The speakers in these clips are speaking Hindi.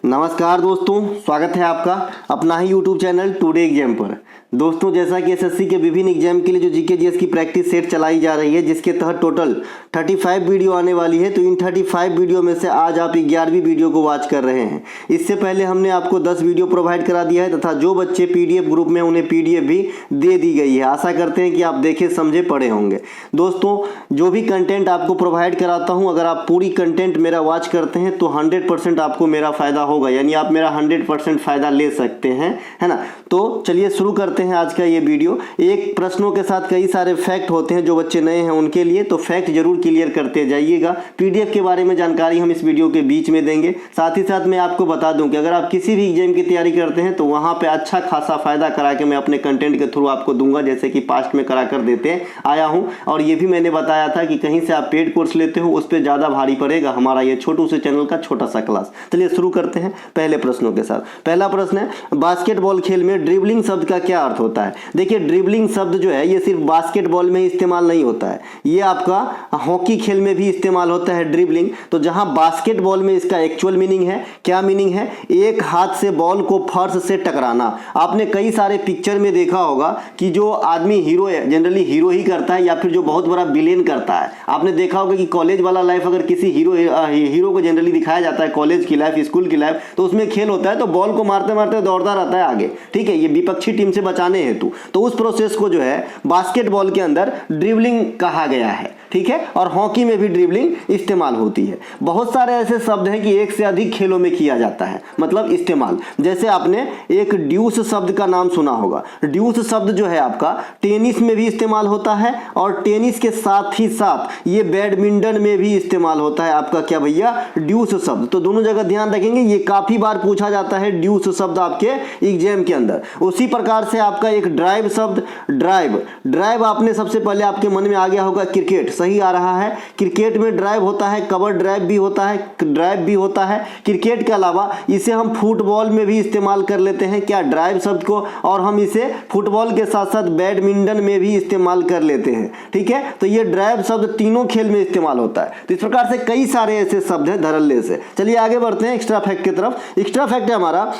नमस्कार दोस्तों, स्वागत है आपका अपना ही यूट्यूब चैनल टुडे एग्जाम पर। दोस्तों, जैसा कि एसएससी के विभिन्न एग्जाम के लिए जो जीके जीएस की प्रैक्टिस सेट चलाई जा रही है, जिसके तहत टोटल 35 वीडियो आने वाली है, तो इन 35 वीडियो में से आज आप 11वीं वीडियो को वॉच कर रहे हैं। इससे पहले हमने आपको 10 वीडियो प्रोवाइड करा दिया है तथा जो बच्चे पीडीएफ ग्रुप में उन्हें पीडीएफ भी दे दी गई है। आशा करते हैं कि आप देखे समझे पढ़े होंगे। दोस्तों, जो भी कंटेंट आपको प्रोवाइड कराता हूँ, अगर आप पूरी कंटेंट मेरा वॉच करते हैं तो 100% आपको मेरा फायदा होगा, यानी आप मेरा 100% फायदा ले सकते हैं, है ना। तो चलिए शुरू करते हैं आज का ये वीडियो। एक प्रश्नों के साथ कई सारे फैक्ट होते हैं जो बच्चे नए हैं उनके लिए, तो फैक्ट जरूर क्लियर करते जाइएगा। पीडीएफ के बारे में जानकारी हम इस वीडियो के बीच में देंगे। साथ ही साथ मैं आपको बता दूं कि अगर आप किसी भी एग्जाम की तैयारी करते हैं तो वहां पे अच्छा खासा फायदा करा के मैं अपने कंटेंट के थ्रू आपको दूंगा, जैसे कि पास्ट में करा कर देते आया हूं। और ये भी मैंने बताया था कि कहीं से आप पेड कोर्स लेते हो उस पर ज्यादा भारी पड़ेगा हमारा ये छोटू से चैनल का छोटा सा क्लास। चलिए शुरू करते हैं पहले प्रश्नों के साथ। पहला प्रश्न है, बास्केटबॉल खेल में ड्रिबलिंग शब्द का क्या अर्थ होता है। देखिए, ड्रिबलिंग शब्द जो है ये सिर्फ बास्केटबॉल में ही इस्तेमाल नहीं होता है, ये आपका हॉकी खेल में भी इस्तेमाल होता है ड्रिबलिंग। तो जहां बास्केटबॉल में इसका एक्चुअल मीनिंग है, क्या मीनिंग है, एक हाथ से बॉल को फर्श से टकराना। आपने कई सारे पिक्चर में देखा होगा कि जो आदमी हीरो है, जनरली हीरो ही करता है या फिर जो बहुत बड़ा विलेन करता है। आपने देखा होगा कि कॉलेज वाला लाइफ अगर किसी हीरो को जनरली दिखाया जाता है, कॉलेज की लाइफ, स्कूल की लाइफ, तो उसमें खेल होता है तो बॉल को मारते मारते दौड़ता रहता है आगे, ठीक है, ये विपक्षी टीम से बचाने हेतु। तो उस प्रोसेस को जो है बास्केटबॉल के अंदर ड्रिबलिंग कहा गया है, ठीक है। और हॉकी में भी ड्रिबलिंग इस्तेमाल होती है। बहुत सारे ऐसे शब्द हैं कि एक से अधिक खेलों में किया जाता है, मतलब इस्तेमाल। जैसे आपने एक ड्यूस शब्द का नाम सुना होगा। ड्यूस शब्द जो है आपका टेनिस में भी इस्तेमाल होता है और टेनिस के साथ ही साथ ये बैडमिंटन में भी इस्तेमाल होता है आपका, क्या भैया, ड्यूस शब्द। तो दोनों जगह ध्यान रखेंगे, ये काफी बार पूछा जाता है ड्यूस शब्द आपके एग्जाम के अंदर। उसी प्रकार से आपका एक ड्राइव शब्द, ड्राइव आपने सबसे पहले आपके मन में आ गया होगा क्रिकेट, सही आ रहा है। क्रिकेट में ड्राइव होता है, कवर ड्राइव भी होता है, ड्राइव भी होता है। क्रिकेट के अलावा इसे हम फुटबॉल में भी इस्तेमाल कर लेते हैं, क्या, ड्राइव शब्द को, और हम इसे फुटबॉल के साथ साथ बैडमिंटन में भी इस्तेमाल कर लेते हैं, ठीक है। तो ये ड्राइव शब्द तीनों खेल में इस्तेमाल होता है। तो इस प्रकार से कई सारे ऐसे शब्द हैं धड़ल्ले से। चलिए आगे बढ़ते हैं एक्स्ट्रा फैक्ट की तरफ। एक्स्ट्रा फैक्ट है हमारा,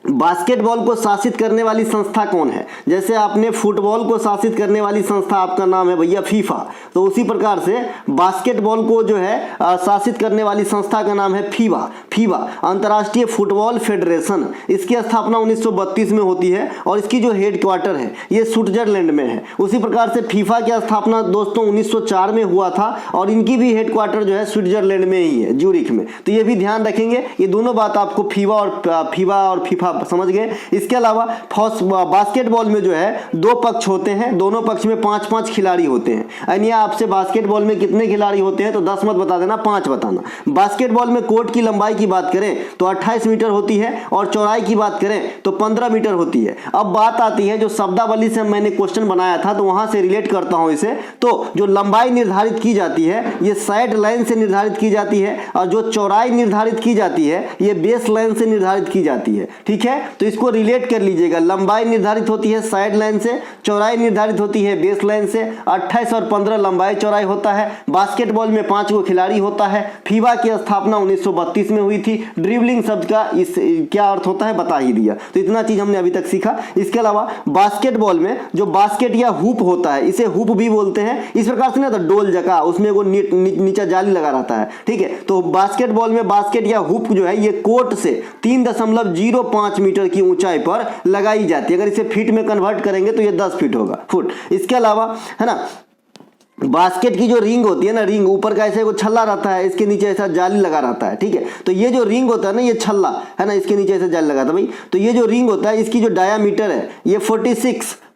बास्केटबॉल को शासित करने वाली संस्था कौन है। जैसे आपने फुटबॉल को शासित करने वाली संस्था, आपका नाम है भैया फीफा, तो उसी प्रकार से बास्केटबॉल को जो है शासित करने वाली संस्था का नाम है फीबा, अंतर्राष्ट्रीय फुटबॉल फेडरेशन। इसकी स्थापना 1932 में होती है और इसकी जो हेडक्वार्टर है ये स्विट्जरलैंड में है। उसी प्रकार से फीफा की स्थापना दोस्तों 1904 में हुआ था और इनकी भी हेडक्वार्टर जो है स्विट्जरलैंड में ही है, ज्यूरिख में। तो ये भी ध्यान रखेंगे, ये दोनों बात आपको फीबा और फीफा समझ गए। इसके अलावा बास्केटबॉल में जो है दो पक्ष होते हैं, दोनों पक्ष में 5-5 खिलाड़ी होते हैं। यानी आपसे बास्केटबॉल में कितने खिलाड़ी होते हैं तो 10 मत बता देना, 5 बताना। बास्केटबॉल में कोर्ट की लंबाई की बात करें तो 28 मीटर होती है और चौड़ाई की बात करें तो 15 मीटर होती है। अब बात आती है, जो शब्दावली से मैंने क्वेश्चन बनाया था तो वहां से रिलेट करता हूं इसे। तो जो लंबाई निर्धारित की जाती है ये साइड लाइन से निर्धारित की जाती है और जो चौड़ाई निर्धारित की जाती है ये बेस लाइन से निर्धारित की जाती है, ठीक है। तो इसको रिलेट कर लीजिएगा, लंबाई निर्धारित होती है साइड लाइन से, चौड़ाई निर्धारित होती है बेस लाइन से। 28 और 15 लंबाई चौड़ाई होता है। बास्केटबॉल में 5 गो खिलाड़ी होता है। फीबा की स्थापना 1932 में हुई थी। ड्रिबलिंग शब्द का इस क्या अर्थ होता है बता ही दिया। तो इतना चीज हमने अभी तक सीखा। इसके अलावा बास्केटबॉल में जो बास्केट या हुप होता है, इसे हुप भी बोलते हैं। इस प्रकार से ना, तो डोल जका उसमें वो नीचे जाली लगा रहता है, ठीक है। तो बास्केटबॉल में बास्केट या हुप जो है ये कोर्ट से 3.05 मीटर की ऊंचाई पर लगाई जाती है। अगर इसे फीट में कन्वर्ट करेंगे तो ये 10 फीट होगा, फुट। इसके अलावा है ना, बास्केट की जो रिंग होती है ना, रिंग ऊपर का ऐसे को छल्ला रहता है, इसके नीचे ऐसा जाली लगा रहता है, ठीक है। तो ये जो रिंग होता है ना, ये छल्ला है ना, इसके नीचे ऐसा जाली लगा था भाई। तो ये जो रिंग होता है इसकी जो डायामीटर है ये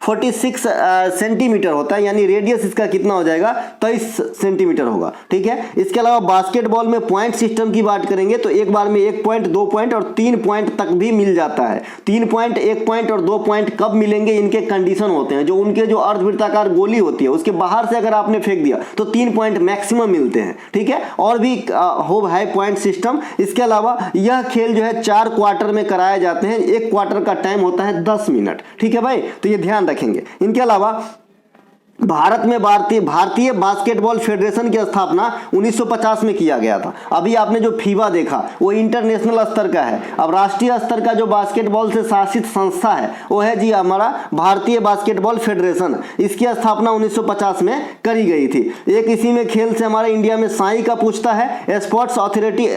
46 सेंटीमीटर होता है, यानी रेडियस इसका कितना हो जाएगा, 23 सेंटीमीटर होगा, ठीक है। इसके अलावा बास्केटबॉल में पॉइंट सिस्टम की बात करेंगे तो एक बार में 1 पॉइंट, 2 पॉइंट और 3 पॉइंट तक भी मिल जाता है। 3 पॉइंट, 1 पॉइंट और 2 पॉइंट कब मिलेंगे, इनके कंडीशन होते हैं। जो उनके जो अर्धवृत्ताकार गोली होती है उसके बाहर से अगर आपने फेंक दिया तो 3 पॉइंट मैक्सिमम मिलते हैं, ठीक है। और भी हो है पॉइंट सिस्टम। इसके अलावा यह खेल जो है 4 क्वार्टर में कराए जाते हैं। 1 क्वार्टर का टाइम होता है 10 मिनट, ठीक है भाई। तो ये ध्यान रखेंगे। इनके अलावा भारत में भारतीय बास्केटबॉल फेडरेशन की स्थापना 1950 में किया गया था। अभी आपने जो फीबा देखा वो इंटरनेशनल स्तर का है। अब राष्ट्रीय स्तर का जो बास्केटबॉल से शासित संस्था है वो है जी हमारा भारतीय बास्केटबॉल फेडरेशन। इसकी स्थापना 1950 में करी गई थी। एक इसी में खेल से हमारे इंडिया में साई का पूछता है। Sports authority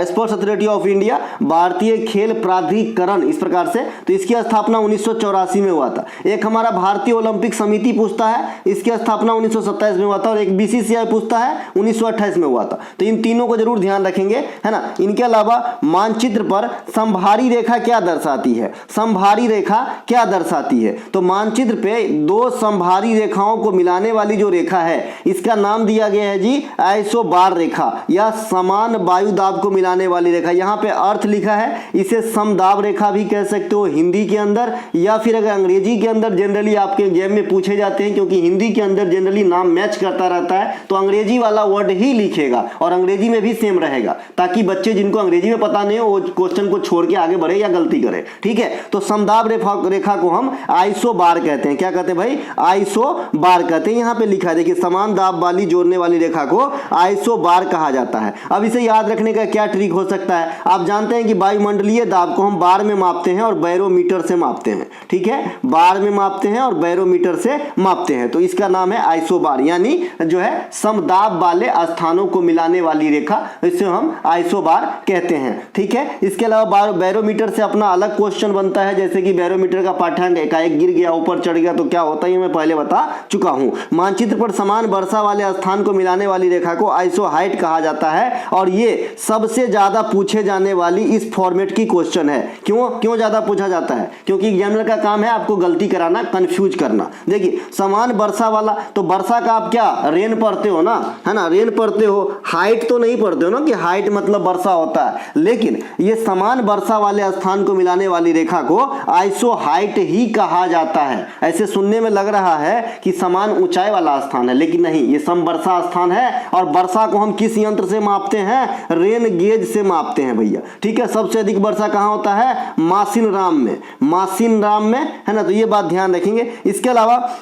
sports authority of India, भारतीय खेल प्राधिकरण, इस प्रकार से, तो इसकी स्थापना 1984 में हुआ था। एक हमारा भारतीय ओलंपिक समिति पूछता है, इसकी स्थापना 1927 में हुआ था। और एक बीसीसीआई पूछता है 1928 में हुआ था। तो इन तीनों को जरूर ध्यान रखेंगे, है ना। इनके अलावा मानचित्र पर समभारी रेखा क्या दर्शाती है? समभारी रेखा क्या दर्शाती है? तो मानचित्र पे दो समभारी रेखाओं को मिलाने वाली जो रेखा है इसका नाम दिया गया है जी आइसोबार रेखा, या समान वायु दाब को मिलाने वाली रेखा। यहाँ पे अर्थ लिखा है, इसे समदाब रेखा भी कह सकते हो हिंदी के अंदर, या फिर अगर अंग्रेजी के अंदर जनरली आपके एग्जाम में पूछे जाते हैं, क्योंकि हिंदी के अंदर जनरली नाम मैच करता रहता है, तो अंग्रेजी वाला वर्ड ही लिखेगा और अंग्रेजी में भी सेम रहेगा, ताकि बच्चे जिनको अंग्रेजी में पता नहीं हो वो क्वेश्चन को छोड़ के आगे बढ़े या गलती करे। ठीक है, तो समदाब रेखा को हम आइसोबार कहते हैं। क्या कहते हैं भाई? आइसोबार कहते हैं। यहाँ पे लिखा है देखिए, समान दाब वाली जोड़ने वाली रेखा को आइसोबार कहा जाता है। अब इसे याद रखने का क्या ट्रिक हो सकता है? आप जानते हैं कि वायुमंडलीय दाब को हम बार में मापते हैं और बैरोमीटर से मापते हैं। ठीक है, बार में मापते हैं और बैरोमीटर से मापते हैं, तो इसका नाम है आइसोबार, यानी जो है समदाब वाले स्थानों को मिलाने वाली रेखा, इसे हम आइसोबार कहते हैं। ठीक है, इसके अलावा बैरोमीटर से अपना अलग क्वेश्चन बनता है, जैसे कि बैरोमीटर का पाठ्यांक एकाएक गिर गया, ऊपर चढ़ गया तो क्या होता है, मैं पहले बता चुका हूं। मानचित्र पर समान वर्षा वाले स्थान को मिलाने वाली रेखा को आइसोहाइट कहा जाता है, और ये सबसे ज्यादा पूछे जाने वाली इस फॉर्मेट की क्वेश्चन है। क्यों ज्यादा पूछा जाता है? क्योंकि एग्जामिनर का काम है आपको गलती कराना, कंफ्यूज करना। देखिए, समान वर्षा वाला, तो वर्षा का आप क्या रेन पढ़ते हो ना, है ना, रेन पढ़ते हो, हाइट तो नहीं पढ़ते हो ना, कि हाइट मतलब वर्षा होता है। लेकिन ये समान वर्षा वाले स्थान को मिलाने वाली रेखा को आइसोहाइट ही कहा जाता है। ऐसे सुनने में लग रहा है कि समान ऊंचाई वाला स्थान है, लेकिन नहीं, ये समवर्षा स्थान है। और वर्षा को हम किस यंत्र से मापते हैं? रेन गेज से मापते हैं भैया। ठीक है, सबसे अधिक वर्षा कहां होता है? मासिनराम में, मासिनराम में, है ना। तो ये बात ध्यान रखेंगे। इसके अलावा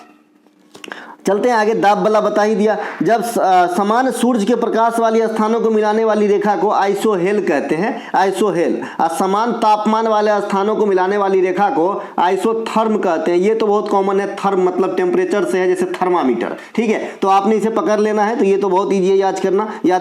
चलते हैं आगे, दाब वाला बता ही दिया। जब समान सूर्य के प्रकाश वाली स्थानों को मिलाने वाली रेखा को आइसोहेल कहते हैं, आइसोहेल। और समान तापमान वाले स्थानों को मिलाने वाली रेखा को आइसोथर्म कहते हैं। ये तो बहुत कॉमन है, थर्म मतलब टेम्परेचर से है, जैसे थर्मामीटर। ठीक है, तो आपने इसे पकड़ लेना है, तो ये तो बहुत ईजी है याद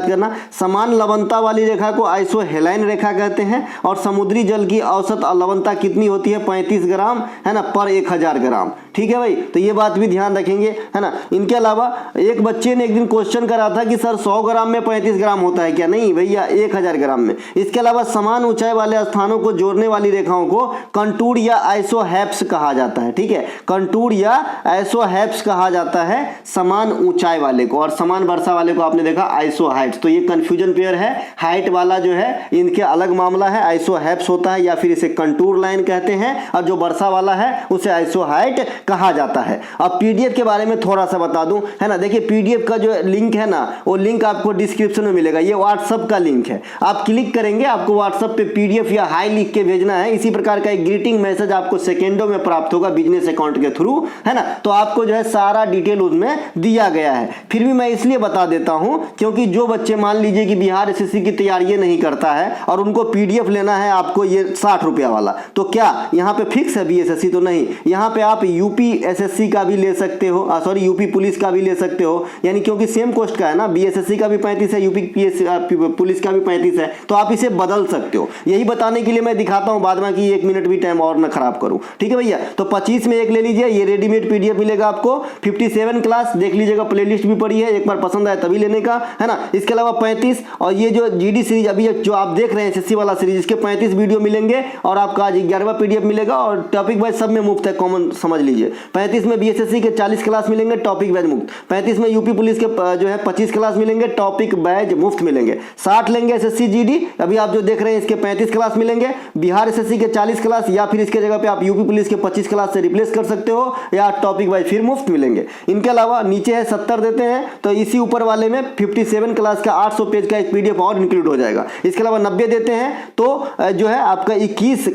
करना। समान लवणता वाली रेखा को आइसोहेलाइन रेखा कहते हैं। और समुद्री जल की औसत लवणता कितनी होती है? 35 ग्राम, है ना, पर 1000 ग्राम। ठीक है भाई, तो ये बात भी ध्यान रखेंगे, है ना। इनके अलावा एक बच्चे ने एक दिन क्वेश्चन करा था कि सर 100 ग्राम में 35 ग्राम होता है क्या? नहीं भैया, 1000 ग्राम में। इसके अलावा समान ऊंचाई वाले स्थानों को जोड़ने वाली रेखाओं को कंटूर या आइसोहेप्स कहा जाता है। ठीक है, कंटूर या आइसोहेप्स कहा जाता है समान ऊंचाई वाले को, और समान वर्षा वाले को आपने देखा आइसोहाइट। तो ये कंफ्यूजन पेयर है। हाइट वाला जो है इनके अलग मामला है, आइसोहेप्स होता है, या फिर इसे कंटूर लाइन कहते हैं, और जो वर्षा वाला है उसे आइसोहाइट कहा जाता है। अब पीडीएफ के बारे में थोड़ा सा बता दूं, है ना। देखिए, पीडीएफ का जो लिंक है ना, वो लिंक आपको डिस्क्रिप्शन में मिलेगा। ये व्हाट्सएप का लिंक है, आप क्लिक करेंगे, आपको व्हाट्सएप पे पीडीएफ या हाई लिख के भेजना है। इसी प्रकार का एक ग्रीटिंग मैसेज आपको सेकेंडों में प्राप्त होगा बिजनेस अकाउंट के थ्रू, है ना। तो आपको जो है सारा डिटेल उसमें दिया गया है। फिर भी मैं इसलिए बता देता हूं क्योंकि जो बच्चे मान लीजिए कि बिहार एसएससी की तैयारी नहीं करता है और उनको पीडीएफ लेना है आपको ये 60 रुपया वाला, तो क्या यहाँ पे फिक्स है बीएसएससी? तो नहीं, यहाँ पे आप यूपी एसएससी का भी ले सकते हो, सॉरी यूपी पुलिस का भी ले सकते हो, यानी क्योंकि सेम कोस्ट का है ना, बीएसएससी का भी 35 है, यूपी पुलिस का भी 35 है, तो आप इसे बदल सकते हो। यही बताने के लिए मैं दिखाता हूं, बाद में कि 1 मिनट भी टाइम और ना खराब करूं। ठीक है भैया, तो 25 में एक ले लीजिए, ये रेडीमेड पीडीएफ मिलेगा आपको। 57 क्लास देख लीजिएगा, प्लेलिस्ट भी पड़ी है, एक बार पसंद आए तभी लेने का, है ना। इसके अलावा 35 और ये जो जीडी सीरीज अभी जो आप देख रहे हैं एसएससी वाला सीरीज, इसके 35 वीडियो मिलेंगे और आपका आज 11वां पीडीएफ मिलेगा, और टॉपिक वाइज सब में मुफ्त है, कॉमन समझ लीजिए। 35 में बीएसएससी के 40 क्लास मिलेंगे, टॉपिक वाइज मुफ्त। 35 में यूपी पुलिस के जो है 25 क्लास मिलेंगे, टॉपिक वाइज मुफ्त मिलेंगे। 60 लेंगे एसएससी जीडी, अभी आप जो देख रहे हैं इसके 35 क्लास मिलेंगे। बिहार एसएससी के 40 क्लास, या फिर इसके जगह पे आप यूपी पुलिस के 25 क्लास से रिप्लेस कर सकते हो, या टॉपिक वाइज फिर मुफ्त मिलेंगे। इनके अलावा नीचे है 70 देते हैं, तो इसी ऊपर वाले में 57 क्लास का 800 पेज का एक पीडीएफ और इंक्लूड हो जाएगा। इसके अलावा 90 देते हैं, तो जो है आपका 21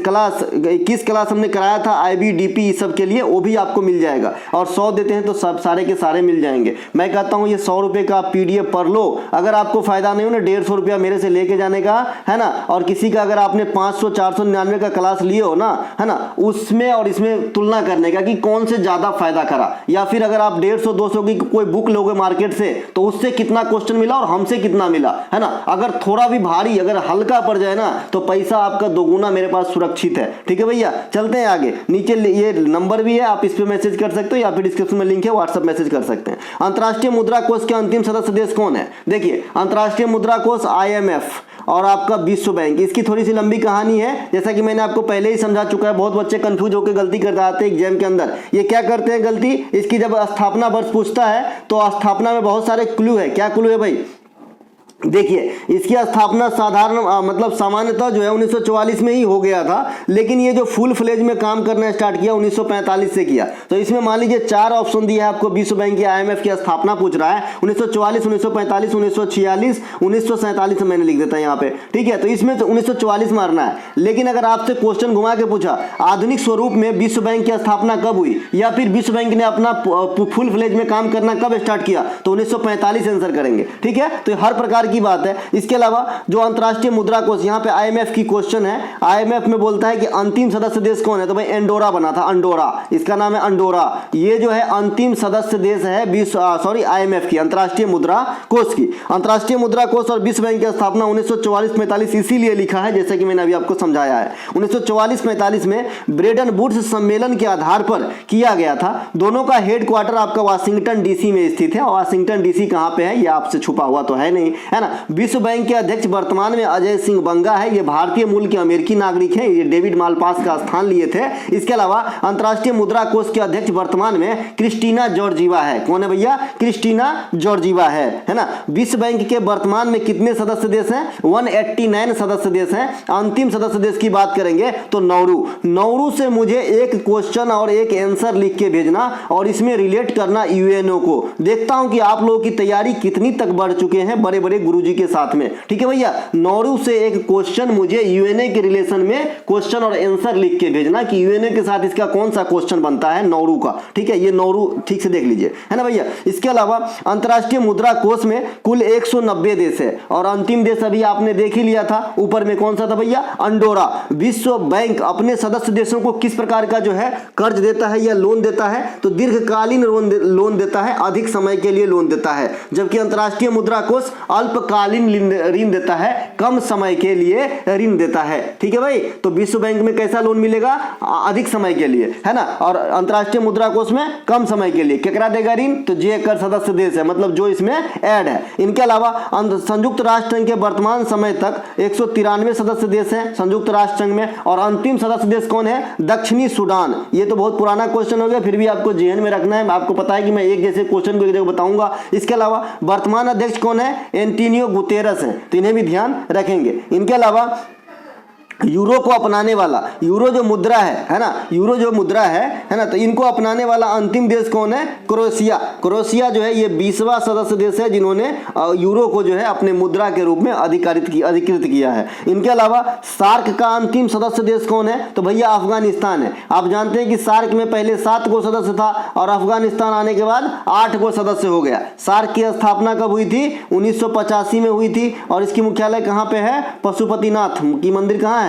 क्लास हमने कराया था आईबीडीपी सब के लिए, वो भी आपको मिल जाएगा, और 100 देते हैं तो सब सारे के सारे मिल जाएंगे। मैं कहता हूँ ये 100 रुपये का आप PDF पढ़ लो, अगर आपको फायदा नहीं हो ना 150 रुपया मेरे से लेके जाने का, है ना। और किसी का अगर आपने 500 499 का क्लास लिए हो ना, है ना, उसमें और इसमें तुलना करने का कि कौन से ज्यादा फायदा करा, या फिर अगर आप 150 200 की कोई बुक लोगे मार्केट से तो उससे कितना क्वेश्चन मिला और हमसे कितना मिला, है ना। अगर थोड़ा भी भारी अगर हल्का पड़ जाए ना तो पैसा आपका दोगुना मेरे पास सुरक्षित है। ठीक है भैया, चलते हैं आगे। नीचे ये नंबर भी है, आप इस पे मैसेज कर सकते हो या फिर डिस्क्रिप्शन में लिंक है, व्हाट्सएप मैसेज कर सकते हैं। अंतर्राष्ट्रीय मुद्रा कोष के अंतिम सदस्य देश कौन है? देखिए अंतर्राष्ट्रीय मुद्रा कोष IMF और आपका विश्व बैंक, इसकी थोड़ी सी लंबी कहानी है, जैसा कि मैंने आपको पहले ही समझा चुका है। बहुत बच्चे कंफ्यूज होकर गलती कर जाते हैं एग्जाम के अंदर। ये क्या करते हैं गलती, इसकी जब स्थापना वर्ष पूछता है तो स्थापना में बहुत सारे क्लू है। क्या क्लू है भाई? देखिए इसकी स्थापना साधारण मतलब सामान्यतः जो है 1944 में ही हो गया था, लेकिन ये जो फुल फ्लेज में काम करना स्टार्ट किया 1945 से किया। तो इसमें मान लीजिए 4 ऑप्शन दिया है आपको, विश्व बैंक या IMF की स्थापना पूछ रहा है 1944, 1945, 1946, 1947 मैंने लिख देता है यहाँ पे। ठीक है, तो इसमें तो 1944 मारना है। लेकिन अगर आपसे क्वेश्चन घुमा के पूछा आधुनिक स्वरूप में विश्व बैंक की स्थापना कब हुई या फिर विश्व बैंक ने अपना फुल फ्लेज में काम करना कब स्टार्ट किया, तो 1945 आंसर करेंगे। ठीक है, तो हर प्रकार की बात है। इसके अलावा जो अंतर्राष्ट्रीय मुद्रा कोष, यहाँ पे IMF की क्वेश्चन है, IMF में बोलता है कि अंतिम सदस्य देश कौन है, तो भाई अंडोरा बना था, अंडोरा, इसका नाम है अंडोरा। ये जो है अंतिम सदस्य देश है IMF की, अंतर्राष्ट्रीय मुद्रा कोष की। अंतर्राष्ट्रीय मुद्रा कोष और विश्व बैंक की स्थापना 1944-45 इसीलिए लिखा है जैसे कि मैंने अभी आपको समझाया है। 1944-45 में ब्रेटन वुड्स सम्मेलन के आधार पर किया गया था। दोनों का हेडक्वार्टर आपका वाशिंगटन DC में स्थित है। वाशिंगटन DC कहाँ पे है, ये आपसे छुपा हुआ तो है नहीं, है ना। विश्व बैंक के अध्यक्ष वर्तमान में अजय सिंह बंगा है, ये भारतीय मूल के अमेरिकी नागरिक हैं, ये डेविड मालपास का स्थान लिए थे। इसके अलावा अंतर्राष्ट्रीय मुद्रा कोष के अध्यक्ष वर्तमान में क्रिस्टीना जॉर्जिवा है। कौन है भैया? क्रिस्टीना जॉर्जिवा है ना। विश्व बैंक के वर्तमान में कितने सदस्य देश हैं? 189 सदस्य देश हैं। अंतिम सदस्य देश की बात करेंगे तो नौरू से मुझे एक क्वेश्चन और एक आंसर लिख के भेजना और इसमें रिलेट करना UNO को। देखता हूं कि आप लोगों की तैयारी कितनी तक बढ़ चुके हैं बड़े बड़े गुरुजी के साथ में। ठीक है भैया, नौरू से एक क्वेश्चन मुझे UNO के रिलेशन में क्वेश्चन और आंसर लिख के भेजना कि UNO के साथ इसका कौन सा क्वेश्चन बनता है नौरू का। ठीक है, ये नौरू ठीक से देख लीजिए, है ना भैया। इसके अलावा अंतर्राष्ट्रीय मुद्रा कोष में कुल 190 देश है और अंतिम देश अभी आपने देख ही लिया था, ऊपर में कौन सा था भैया? अंडोरा। विश्व बैंक अपने सदस्य देशों को किस प्रकार का जो है कर्ज देता है या लोन देता है, तो दीर्घकालीन लोन देता है, अधिक समय के लिए लोन देता है। जबकि अंतर्राष्ट्रीय मुद्रा कोष अल्पकालीन ऋण देता है, कम समय के लिए ऋण देता है। ठीक है भाई, तो विश्व बैंक में कैसा लोन मिलेगा? अधिक समय के लिए, है ना, और अंतर्राष्ट्रीय मुद्रा कोष में कम समय के लिए। केकरा देगा ऋण? तो जे कर सदस्य देश है, मतलब जो इसमें ऐड है। इनके अलावा संयुक्त राष्ट्र संघ के वर्तमान समय तक 193 सदस्य देश हैं संयुक्त राष्ट्र संघ में, और अंतिम सदस्य देश कौन है? दक्षिणी सूडान। ये तो बहुत पुराना क्वेश्चन हो गया, फिर भी आपको जेहन में रखना है। आपको पता है कि मैं एक जैसे क्वेश्चन को एक जगह बताऊंगा। इसके अलावा वर्तमान अध्यक्ष कौन है? एंटोनियो गुतेरस है, तो इन्हें भी ध्यान रखेंगे। इनके अलावा यूरो को अपनाने वाला, यूरो जो मुद्रा है ना, यूरो जो मुद्रा है ना, तो इनको अपनाने वाला अंतिम देश कौन है? क्रोएशिया। क्रोएशिया जो है ये 20वां सदस्य देश है जिन्होंने यूरो को जो है अपने मुद्रा के रूप में अधिकृत किया है। इनके अलावा सार्क का अंतिम सदस्य देश कौन है? तो भैया अफगानिस्तान है। आप जानते हैं कि सार्क में पहले 7 गो सदस्य था और अफगानिस्तान आने के बाद 8 गो सदस्य हो गया। सार्क की स्थापना कब हुई थी? 1985 में हुई थी और इसकी मुख्यालय कहाँ पे है? पशुपतिनाथ की मंदिर कहाँ है?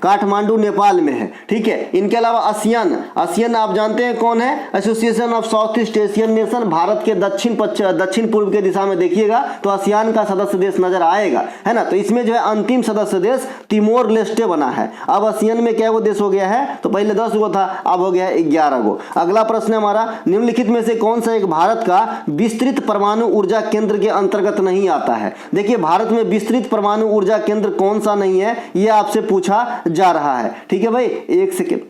काठमांडू नेपाल में है। ठीक है, इनके अलावा आसियान आप जानते हैं कौन है? Association of south east Asian nation. Bharat के दक्षिण पूर्व के दिशा में देखिएगा तो आसियान का सदस्य देश नजर आएगा, है ना। तो इसमें जो है अंतिम सदस्य देश तिमोर लेस्टे बना है। अब आसियान में क्या वो देश हो गया है? तो पहले 10 गो था, अब हो गया है 11 गो। अगला प्रश्न हमारा, निम्नलिखित में से कौन सा एक भारत का विस्तृत परमाणु ऊर्जा केंद्र के अंतर्गत नहीं आता है? देखिए भारत में विस्तृत परमाणु ऊर्जा केंद्र कौन सा नहीं है, ये आपसे पूछा जा रहा है। ठीक है भाई, एक सेकेंड,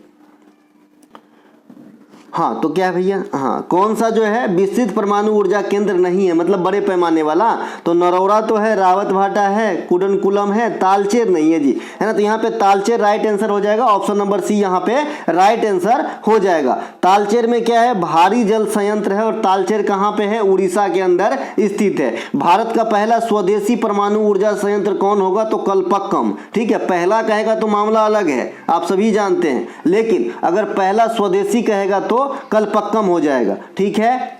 हाँ तो क्या है भैया, हाँ कौन सा जो है विस्तृत परमाणु ऊर्जा केंद्र नहीं है, मतलब बड़े पैमाने वाला, तो नरौरा तो है, रावत भाटा है, कुडनकुलम है, तालचेर नहीं है जी, है ना। तो यहाँ पे तालचेर राइट आंसर हो जाएगा, ऑप्शन नंबर सी यहाँ पे राइट आंसर हो जाएगा। तालचेर में क्या है, भारी जल संयंत्र है, और तालचेर कहाँ पे है, उड़ीसा के अंदर स्थित है। भारत का पहला स्वदेशी परमाणु ऊर्जा संयंत्र कौन होगा, तो कलपक्कम, ठीक है। पहला कहेगा तो मामला अलग है, आप सभी जानते हैं, लेकिन अगर पहला स्वदेशी कहेगा तो कलपक्कम हो जाएगा, ठीक है।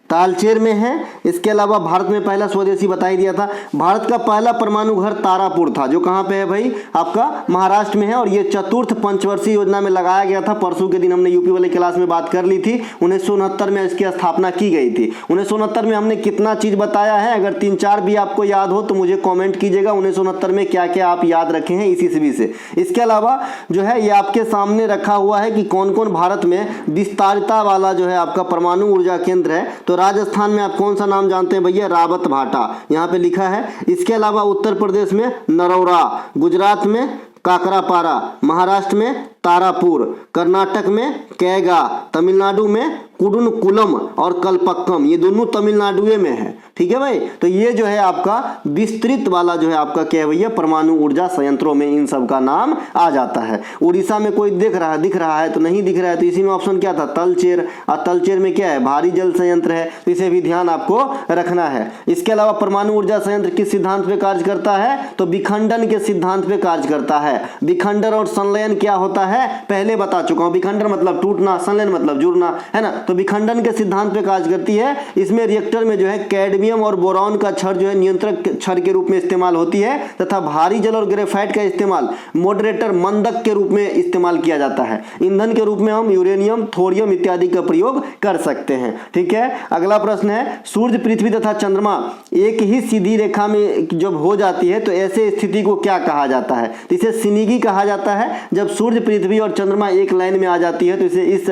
तालचेर में है। इसके अलावा भारत में पहला स्वदेशी बता ही दिया था। भारत का पहला परमाणु घर तारापुर था, जो कहाँ पे है भाई, आपका महाराष्ट्र में है, और ये चतुर्थ पंचवर्षीय योजना में लगाया गया था। परसों के दिन हमने यूपी वाले क्लास में बात कर ली थी। 1969 में इसकी स्थापना की गई थी। 1969 में हमने कितना चीज बताया है, अगर 3-4 भी आपको याद हो तो मुझे कॉमेंट कीजिएगा 1969 में क्या क्या आप याद रखे हैं इसी ईस्वी से। इसके अलावा जो है ये आपके सामने रखा हुआ है कि कौन कौन भारत में विस्तारिता वाला जो है आपका परमाणु ऊर्जा केंद्र है। तो राजस्थान में आप कौन सा नाम जानते हैं भैया, रावत भाटा यहाँ पे लिखा है। इसके अलावा उत्तर प्रदेश में नरौरा, गुजरात में काकरापारा, महाराष्ट्र में तारापुर, कर्नाटक में कैगा, तमिलनाडु में कुडनकुलम और कलपक्कम, ये दोनों तमिलनाडु में है, ठीक है भाई। तो ये जो है आपका विस्तृत वाला जो है आपका क्या है भैया, परमाणु ऊर्जा संयंत्रों में इन सब का नाम आ जाता है। उड़ीसा में कोई दिख रहा है तो नहीं दिख रहा है, तो इसी में ऑप्शन क्या था, तलचेर। और तलचेर में क्या है, भारी जल संयंत्र है, तो इसे भी ध्यान आपको रखना है। इसके अलावा परमाणु ऊर्जा संयंत्र किस सिद्धांत पे कार्य करता है, तो विखंडन के सिद्धांत पे कार्य करता है। विखंडन और संलयन क्या होता है पहले बता चुका हूं। विखंडन मतलब टूटना, संलयन मतलब जुड़ना, है ना। तो विखंडन के सिद्धांत पे कार्य करती है। इसमें रिएक्टर में जो है कैडमियम और बोरॉन का छड़ जो है नियंत्रक छड़ के रूप में इस्तेमाल होती है, तथा भारी जल और ग्रेफाइट का इस्तेमाल मॉडरेटर मंदक के रूप में इस्तेमाल किया जाता है। ईंधन के रूप में हम यूरेनियम, थोरियम इत्यादि का प्रयोग कर सकते हैं, ठीक है। अगला प्रश्न है, सूर्य, पृथ्वी तथा चंद्रमा एक ही सीधी रेखा में जब हो जाती है तो ऐसे स्थिति को क्या कहा जाता है, तो इसे सिनिगी कहा जाता है। जब सूर्य, पृथ्वी और चंद्रमा एक लाइन में आ जाती है तो इसे इस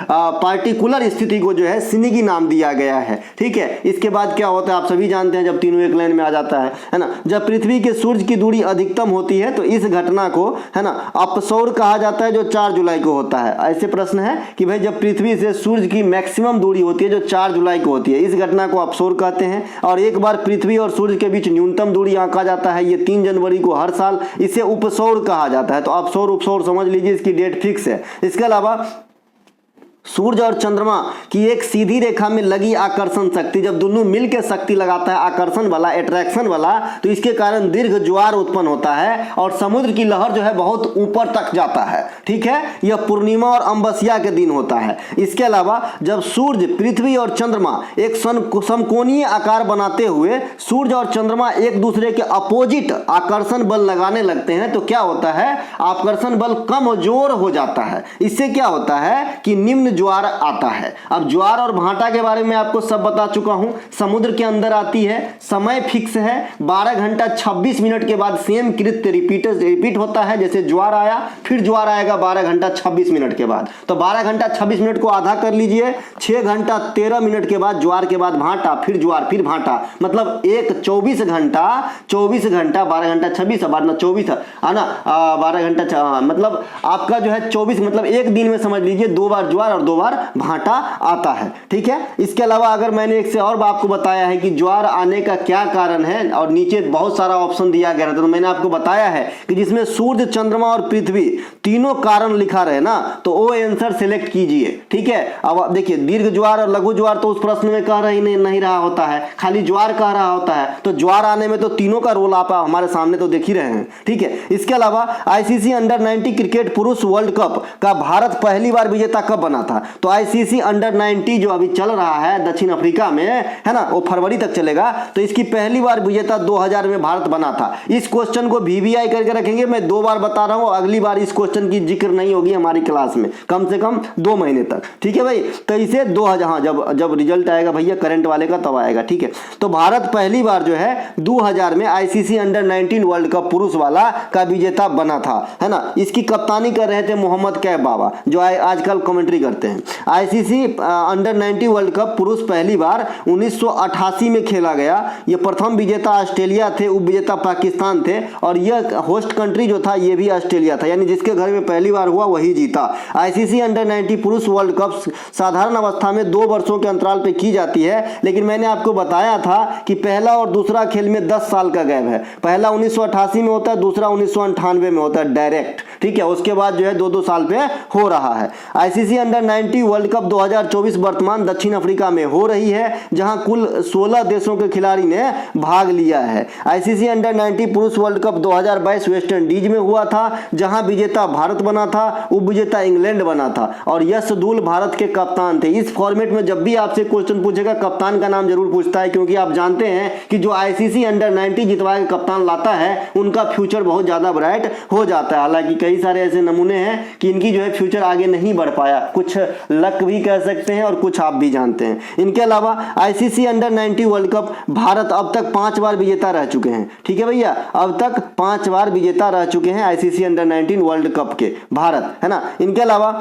पार्टिकुलर स्थिति को जो है सिनिगी नाम दिया गया है, ठीक है। इसके बाद क्या होता है आप सभी जानते हैं, जब तीनों एक लाइन में आ जाता है ना। जब पृथ्वी के सूर्य की दूरी अधिकतम होती है तो इस घटना को, है ना, अपसौर कहा जाता है, जो 4 जुलाई को होता है। ऐसे प्रश्न है कि भाई जब पृथ्वी से सूर्य की मैक्सिमम दूरी होती है जो 4 जुलाई को होती है, इस घटना को अपसौर कहते हैं। और एक बार पृथ्वी और सूर्य के बीच न्यूनतम दूरी आंका जाता है, ये 3 जनवरी को हर साल, इसे उपसौर कहा जाता है। तो अपसौर उपसौर समझ लीजिए, इसकी डेट फिक्स है। इसके अलावा सूर्य और चंद्रमा की एक सीधी रेखा में लगी आकर्षण शक्ति, जब दोनों मिलकर शक्ति लगाता है आकर्षण वाला, अट्रैक्शन वाला, तो इसके कारण दीर्घ ज्वार उत्पन्न होता है और समुद्र की लहर जो है बहुत ऊपर तक जाता है, ठीक है। यह पूर्णिमा और अमावस्या के दिन होता है। इसके अलावा जब सूर्य, पृथ्वी और चंद्रमा एक समकोणीय आकार बनाते हुए सूर्य और चंद्रमा एक दूसरे के अपोजिट आकर्षण बल लगाने लगते हैं तो क्या होता है, आकर्षण बल कमजोर हो जाता है। इससे क्या होता है कि निम्न ज्वार आता है। अब ज्वार और भाटा के बारे में आपको सब बता चुका हूं। समुद्र के अंदर आती है, समय फिक्स है, 12 घंटा 26 मिनट के बाद सेम कृत्य रिपीट होता है। जैसे ज्वार आया फिर ज्वार आएगा 12 घंटा 26 मिनट के बाद, तो 12 घंटा 26 मिनट को आधा कर लीजिए, 6 घंटा 13 मिनट के बाद ज्वार के बाद भाटा, फिर ज्वार, फिर भाटा, मतलब एक 24 घंटा 12 घंटा 26 24 है ना, 12 घंटा मतलब आपका जो है 24, मतलब एक दिन में समझ लीजिए 2 बार ज्वार और 2 बार भाटा आता है, ठीक है। इसके अलावा अगर मैंने एक से और आपको बताया है कि ज्वार आने का क्या कारण है, और नीचे बहुत सारा ऑप्शन दिया गया था, तो मैंने आपको बताया है कि जिसमें सूर्य, चंद्रमा और पृथ्वी तीनों कारण लिखा रहे ना, तो वो आंसर सिलेक्ट कीजिए, ठीक है। अब देखिए दीर्घ ज्वार और लघु ज्वार तो उस प्रश्न में कह रही नहीं रहा होता है, खाली ज्वार कह रहा होता है। तो ज्वार आने में तो तीनों का रोल आप हमारे सामने तो देख ही रहे हैं, ठीक है। इसके अलावा आईसीसी अंडर 90 क्रिकेट पुरुष वर्ल्ड कप का भारत पहली बार विजेता कब बना था, तो आईसीसी अंडर 90 जो अभी चल रहा है दक्षिण अफ्रीका में, है ना, वो फरवरी तक चलेगा, तो इसकी पहली बार विजेता 2000 में भारत बना था। इस क्वेश्चन को वीवीआई करके रखेंगे, मैं 2 बार बता रहा हूं, अगली बार इस क्वेश्चन की जिक्र नहीं होगी हमारी क्लास में, कम से कम 2 महीने तक, ठीक है भाई। तो इसे 2000 जब रिजल्ट आएगा भैया करंट वाले का तब आएगा, ठीक है। तो भारत पहली बार जो है 2000 में आईसीसी अंडर 19 वर्ल्ड कप पुरुष वाला का विजेता बना था, है ना। इसकी कप्तानी कर रहे थे मोहम्मद कैफ बाबा, जो आजकल कमेंट्री करते करते हैं। आईसीसी अंडर 90 वर्ल्ड कप पुरुष पहली बार 1988 में खेला गया। ये प्रथम विजेता ऑस्ट्रेलिया थे, उप विजेता पाकिस्तान थे और यह होस्ट कंट्री जो था ये भी ऑस्ट्रेलिया था, यानी जिसके घर में पहली बार हुआ वही जीता। आईसीसी अंडर 90 पुरुष वर्ल्ड कप साधारण अवस्था में 2 वर्षों के अंतराल पे की जाती है, लेकिन मैंने आपको बताया था कि पहला और दूसरा खेल में 10 साल का गैप है। पहला 1988 में होता है, दूसरा 1998 में होता है डायरेक्ट, ठीक है। उसके बाद जो है 2-2 साल पे हो रहा है। आईसीसी अंडर 90 वर्ल्ड कप 2024 वर्तमान दक्षिण अफ्रीका में हो रही है, जहां कुल 16 देशों के खिलाड़ी ने भाग लिया है। आईसीसी अंडर 90 पुरुष वर्ल्ड कप 2022 वेस्ट इंडीज में हुआ था, जहां विजेता भारत बना था, उप विजेता इंग्लैंड बना था और यश धूल भारत के कप्तान थे। इस फॉर्मेट में जब भी आपसे क्वेश्चन पूछेगा कप्तान का नाम जरूर पूछता है, क्योंकि आप जानते हैं कि जो आईसीसी अंडर 90 जितवा के कप्तान लाता है उनका फ्यूचर बहुत ज्यादा ब्राइट हो जाता है। हालांकि कई सारे ऐसे नमूने हैं कि इनकी जो है फ्यूचर आगे नहीं बढ़ पाया, कुछ लक भी कह सकते हैं और कुछ आप भी जानते हैं। इनके अलावा ICC under 90 world cup Bharat अब तक 5 बार विजेता रह चुके हैं, ठीक है भैया, अब तक 5 बार विजेता रह चुके हैं आईसीसी अंडर 19 वर्ल्ड कप के भारत, है ना। इनके अलावा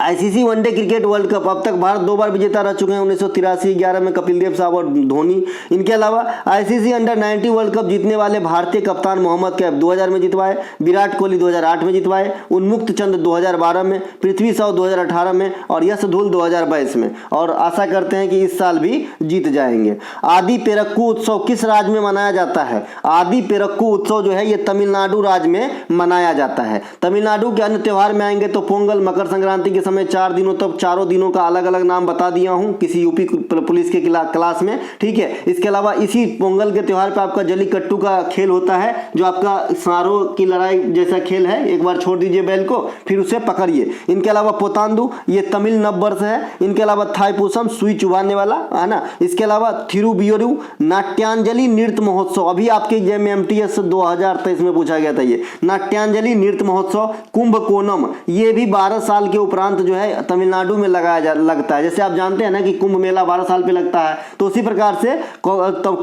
ICC one day cricket world cup अब तक भारत 2 बार विजेता रह चुके हैं, 1983 11 में कपिल देव साहब और धोनी। इनके अलावा आईसीसी अंडर 90 वर्ल्ड कप जीतने वाले भारतीय कप्तान मोहम्मद कैफ 2000 में जितवाए, विराट कोहली 2008 में जितवाए, उन्मुक्त चंद 2012 में, पृथ्वी शॉ 2018 में और यश धूल 2022 में, और आशा करते हैं कि इस साल भी जीत जाएंगे। आदि पेरक्कू उत्सव किस राज्य में मनाया जाता है? आदि पेरक्कू उत्सव जो है ये तमिलनाडु राज्य में मनाया जाता है। तमिलनाडु के अन्य त्योहार में आएंगे तो पोंगल, मकर संक्रांति के समय 4 दिनों तक चारों दिनों का अलग अलग नाम बता दिया हूं किसी यूपी पुलिस के क्लास में, ठीक है। इसके अलावा इसी पोंगल के त्योहार पे आपका जल्लीकट्टू का खेल होता है, जो आपका सारों की लड़ाई जैसा खेल है। एक बार छोड़ दीजिए बैल को, फिर उसे पकड़िए। इनके अलावा पोतांदु ये तमिल नव वर्ष है। इनके अलावा थाईपुसम सुई चुभाने वाला, है ना। इसके अलावा थिरुबियोरु नाट्यांजलि नृत्य महोत्सव, अभी आपके एग्जाम में एमटीएस 2023 में पूछा गया था ये नाट्यांजलि नृत्य महोत्सव। कुंभकोणम ये भी 12 साल के उपरांत जो है तमिलनाडु में लगता है। जैसे आप जानते हैं ना कि कुंभ मेला 12 साल पे लगता है, तो उसी प्रकार से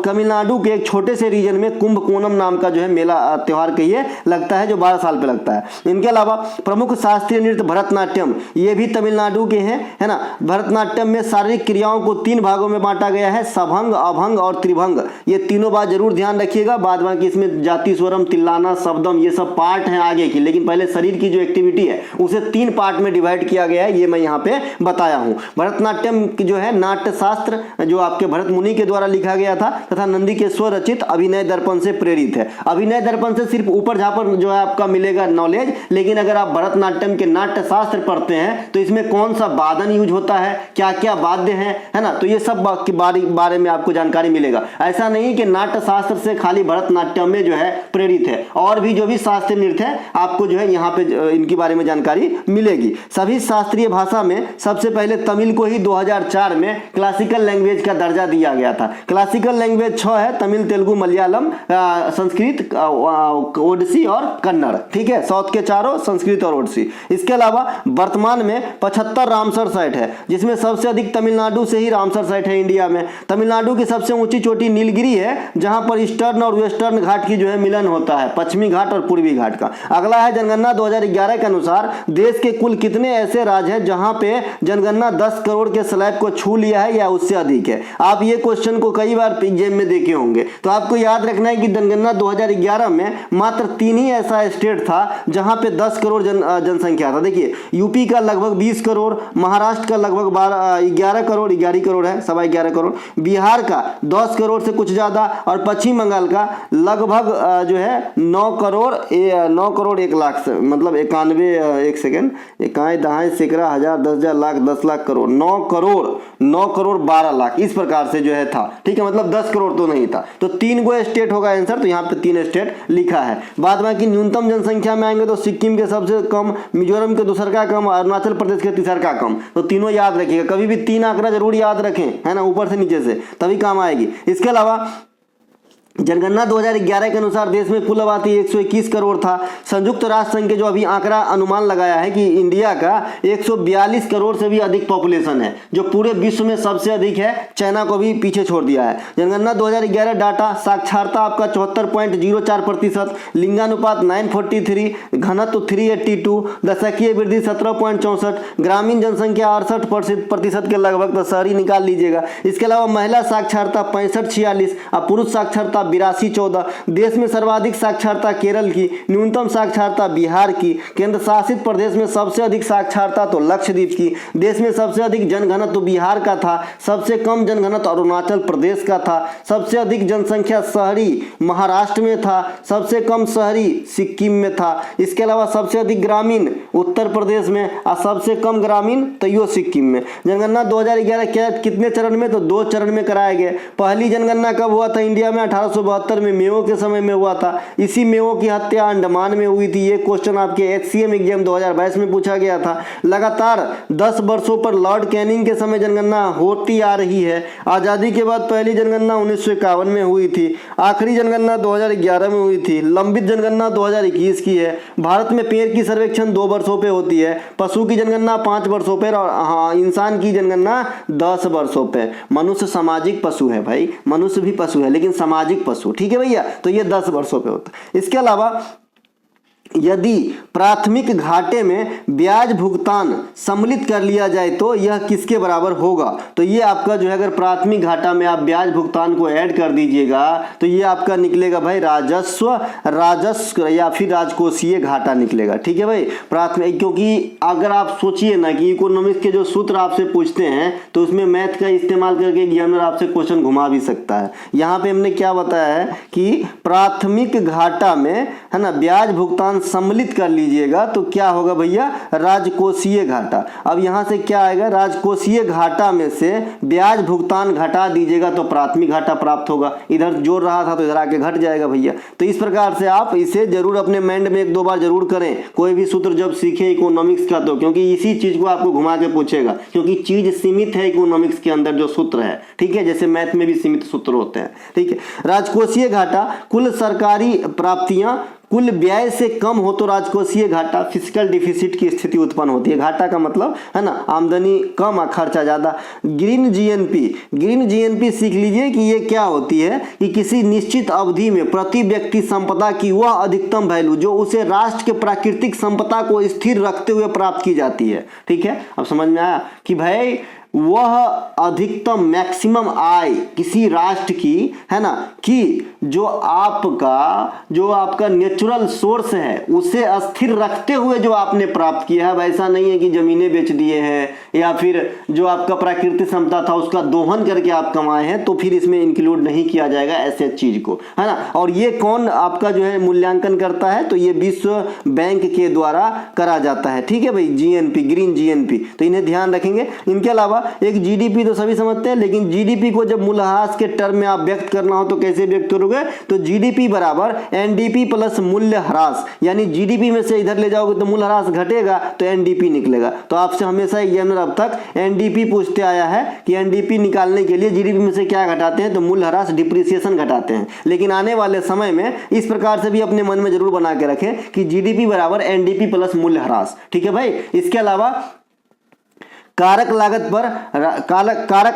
तमिलनाडु के एक छोटे से रीजन में कुंभकोणम नाम का जो है मेला त्योहार कहिए लगता है, जो 12 साल पे लगता है। इनके अलावा प्रमुख शास्त्रीय नृत्य भरतनाट्यम ये भी तमिलनाडु के हैं, है ना। भरतनाट्यम में शारीरिक क्रियाओं को 3 भागों में बांटा गया है, सभंग, अभंग और त्रिभंग। ये तीनों बात जरूर ध्यान रखिएगा। बाद बाकी इसमें जाति, स्वरम, तिल्लाना, शब्दम ये सब पार्ट हैं आगे की, लेकिन पहले शरीर की जो एक्टिविटी है उसे 3 पार्ट में डिवाइड किया गया है, ये मैं यहाँ पे बताया हूँ। भरतनाट्यम की जो है नाट्य शास्त्र जो आपके भरत मुनि के द्वारा लिखा गया था तथा नंदी के स्वरचित अभिनय दर्पण से प्रेरित है। अभिनय दर्पण से सिर्फ ऊपर झापर जो है आपका मिलेगा नॉलेज, लेकिन अगर आप भरतनाट्यम के नाट्य शास्त्र पढ़ते हैं तो इसमें कौन सा वादन यूज होता है, क्या क्या वाद्य है ना, तो ये सब के बारे में आपको जानकारी मिलेगा। ऐसा नहीं कि नाट्य शास्त्र से खाली भरतनाट्यम में जो है प्रेरित है, और भी जो भी शास्त्रीय नृत्य है आपको जो है यहाँ पे इनके बारे में जानकारी मिलेगी। सभी शास्त्रीय भाषा में सबसे पहले तमिल को ही 2004 में क्लासिकल लैंग्वेज का दर्जा दिया गया था। क्लासिकल लैंग्वेज 6 है, तमिल, तेलुगु, मलयालम, संस्कृत, ओडिसी और कन्नड़, ठीक है। साउथ के चारों संस्कृत और ओडिसी। इसके अलावा वर्तमान में 75 रामसर साइट है, जिसमें सबसे अधिक तमिलनाडु से ही रामसर साइट है इंडिया में। तमिलनाडु की सबसे ऊंची चोटी नीलगिरी है, जहां पर ईस्टर्न और वेस्टर्न घाट की जो है मिलन होता है, पश्चिमी घाट और पूर्वी घाट का। अगला है जनगणना 2011 के अनुसार देश के कुल कितने ऐसे राज्य हैं जहां पे जनगणना 10 करोड़ के स्लैब को छू लिया है या उससे अधिक है। आप ये क्वेश्चन को कई बार एग्जाम में देखे होंगे, तो आपको याद रखना है कि जनगणना 2011 में मात्र 3 ही ऐसा स्टेट था जहां पे 10 करोड़ जनसंख्या था। देखिए यूपी का लगभग 20 करोड़, महाराष्ट्र का लगभग 11 करोड़ है, 11.25 करोड़, बिहार का 10 करोड़ से कुछ ज्यादा और पश्चिम बंगाल का लगभग जो है 9 करोड़ 1 लाख से, मतलब 91 एक सेकेंड 1 दहाई सैकड़ा हजार 10,000 लाख 10 लाख करोड़ 9 करोड़ 12 लाख इस प्रकार से जो है था, ठीक है। मतलब 10 करोड़ तो नहीं था, तो 3 गो स्टेट होगा आंसर, तो यहाँ पे 3 स्टेट लिखा है। बाद बाकी न्यूनतम जनसंख्या में आएंगे तो सिक्किम के सबसे कम, मिजोरम के दूसर का कम, अरुणाचल प्रदेश के तीसर का कम, तो तीनों याद रखिएगा। कभी भी 3 आंकड़ा जरूर याद रखें, है ना, ऊपर से नीचे से, तभी काम आएगी। इसके अलावा जनगणना 2011 के अनुसार देश में कुल आबादी 121 करोड़ था। संयुक्त राष्ट्र संघ के जो अभी आंकड़ा अनुमान लगाया है कि इंडिया का 142 करोड़ से भी अधिक पॉपुलेशन है, जो पूरे विश्व में सबसे अधिक है, चाइना को भी पीछे छोड़ दिया है। जनगणना 2011 डाटा, साक्षरता आपका 74.04%, लिंगानुपात 943, घनत्व 382, दशकीय वृद्धि 17.64, ग्रामीण जनसंख्या 68% के लगभग, तो शहरी निकाल लीजिएगा। इसके अलावा महिला साक्षरता 65-46 और पुरुष साक्षरता 82-14। देश में सर्वाधिक साक्षरता केरल की, न्यूनतम साक्षरता बिहार की, केंद्र शासित प्रदेश में सबसे अधिक साक्षरता तो लक्षद्वीप की। देश में सबसे अधिक जनघनत्व बिहार का था, सबसे कम जनघनत्व अरुणाचल प्रदेश का था, सबसे अधिक जनसंख्या शहरी महाराष्ट्र में था, सबसे कम शहरी सिक्किम में था। इसके अलावा सबसे अधिक ग्रामीण उत्तर प्रदेश में और सबसे कम ग्रामीण तैयो सिक्किम में। जनगणना 2011 कितने चरण में, तो 2 चरण में कराए गए। पहली जनगणना कब हुआ था इंडिया में, 1872 में मेओ के समय में हुआ था। इसी मेओ की हत्या अंडमान में हुई थी। ये क्वेश्चन आपके HCM एग्जाम 2022 में पूछा गया था। लगातार 10 वर्षों पर लॉर्ड कैनिंग के समय जनगणना होती आ रही है। आजादी के बाद पहली जनगणना 1951 में हुई थी, आखिरी जनगणना 2011 में हुई थी, लंबित जनगणना 2021 की है। भारत में पेड़ की सर्वेक्षण 2 वर्षों पे होती है, पशु की जनगणना 5 वर्षों पर, और हाँ, इंसान की जनगणना 10 वर्षों पे। मनुष्य सामाजिक पशु है भाई, मनुष्य भी पशु है लेकिन सामाजिक पशु, ठीक है भैया, तो ये 10 वर्षों पे होता है। इसके अलावा यदि प्राथमिक घाटे में ब्याज भुगतान सम्मिलित कर लिया जाए तो यह किसके बराबर होगा, तो ये आपका जो है, अगर प्राथमिक घाटा में आप ब्याज भुगतान को ऐड कर दीजिएगा तो ये आपका निकलेगा भाई राजस्व या फिर राजकोषीय घाटा निकलेगा, ठीक है भाई। प्राथमिक, क्योंकि अगर आप सोचिए ना कि इकोनॉमिक्स के जो सूत्र आपसे पूछते हैं तो उसमें मैथ का इस्तेमाल करके एग्जामिनर आपसे क्वेश्चन घुमा भी सकता है। यहाँ पे हमने क्या बताया है कि प्राथमिक घाटा में, है ना, ब्याज भुगतान सम्मिलित कर लीजिएगा तो क्या होगा भैया, राजकोषीय घाटा। अब यहां से क्या आएगा, राजकोषीय घाटा में से ब्याज भुगतान घटा दीजिएगा तो प्राथमिक घाटा प्राप्त होगा। इधर जोड़ रहा था तो इधर आके घट जाएगा भैया। तो इस प्रकार से आप इसे जरूर अपने माइंड में 1-2 बार जरूर करें, कोई भी सूत्र जब सीखें इकोनॉमिक्स का, तो क्योंकि इसी चीज को आपको घुमा के पूछेगा, क्योंकि चीज सीमित है इकोनॉमिक्स के अंदर जो सूत्र है, ठीक है, जैसे मैथ में भी सीमित सूत्र होते हैं, ठीक है। राजकोषीय घाटा, कुल सरकारी प्राप्तियां कुल व्यय से कम हो तो राजकोषीय घाटा, फिस्कल डिफिसिट की स्थिति उत्पन्न होती है। घाटा का मतलब है ना, आमदनी कम और खर्चा ज्यादा। ग्रीन जीएनपी सीख लीजिए कि ये क्या होती है कि किसी निश्चित अवधि में प्रति व्यक्ति संपदा की वह अधिकतम वैल्यू जो उसे राष्ट्र के प्राकृतिक संपदा को स्थिर रखते हुए प्राप्त की जाती है, ठीक है। अब समझ में आया कि भाई वह अधिकतम मैक्सिमम आय किसी राष्ट्र की, है ना, कि जो आपका नेचुरल सोर्स है उसे स्थिर रखते हुए जो आपने प्राप्त किया है। ऐसा नहीं है कि जमीनें बेच दिए हैं या फिर जो आपका प्राकृतिक संपदा था उसका दोहन करके आप कमाए हैं, तो फिर इसमें इंक्लूड नहीं किया जाएगा ऐसे चीज को, है ना। और ये कौन आपका जो है मूल्यांकन करता है, तो ये विश्व बैंक के द्वारा करा जाता है, ठीक है भाई। जीएनपी, ग्रीन जीएनपी, तो इन्हें ध्यान रखेंगे। इनके अलावा एक जीडीपी तो सभी समझते हैं, लेकिन जीडीपी को जब मूल्यह्रास के टर्म में आप व्यक्त करना हो तो कैसे व्यक्त करोगे, तो जीडीपी बराबर एनडीपी प्लस मूल्यह्रास, यानी जीडीपी में से इधर ले जाओगे तो मूल्यह्रास घटेगा तो एनडीपी निकलेगा। तो आपसे हमेशा एग्जामिनर अब तक एनडीपी पूछते आया है कि एनडीपी निकालने के लिए जीडीपी में से क्या घटाते हैं, तो मूल्यह्रास डिप्रिसिएशन घटाते हैं। लेकिन आने वाले समय में इस प्रकार से भी अपने मन में जरूर बना के रखें कि जीडीपी बराबर एनडीपी प्लस मूल्यह्रास, ठीक है भाई। इसके अलावा कारक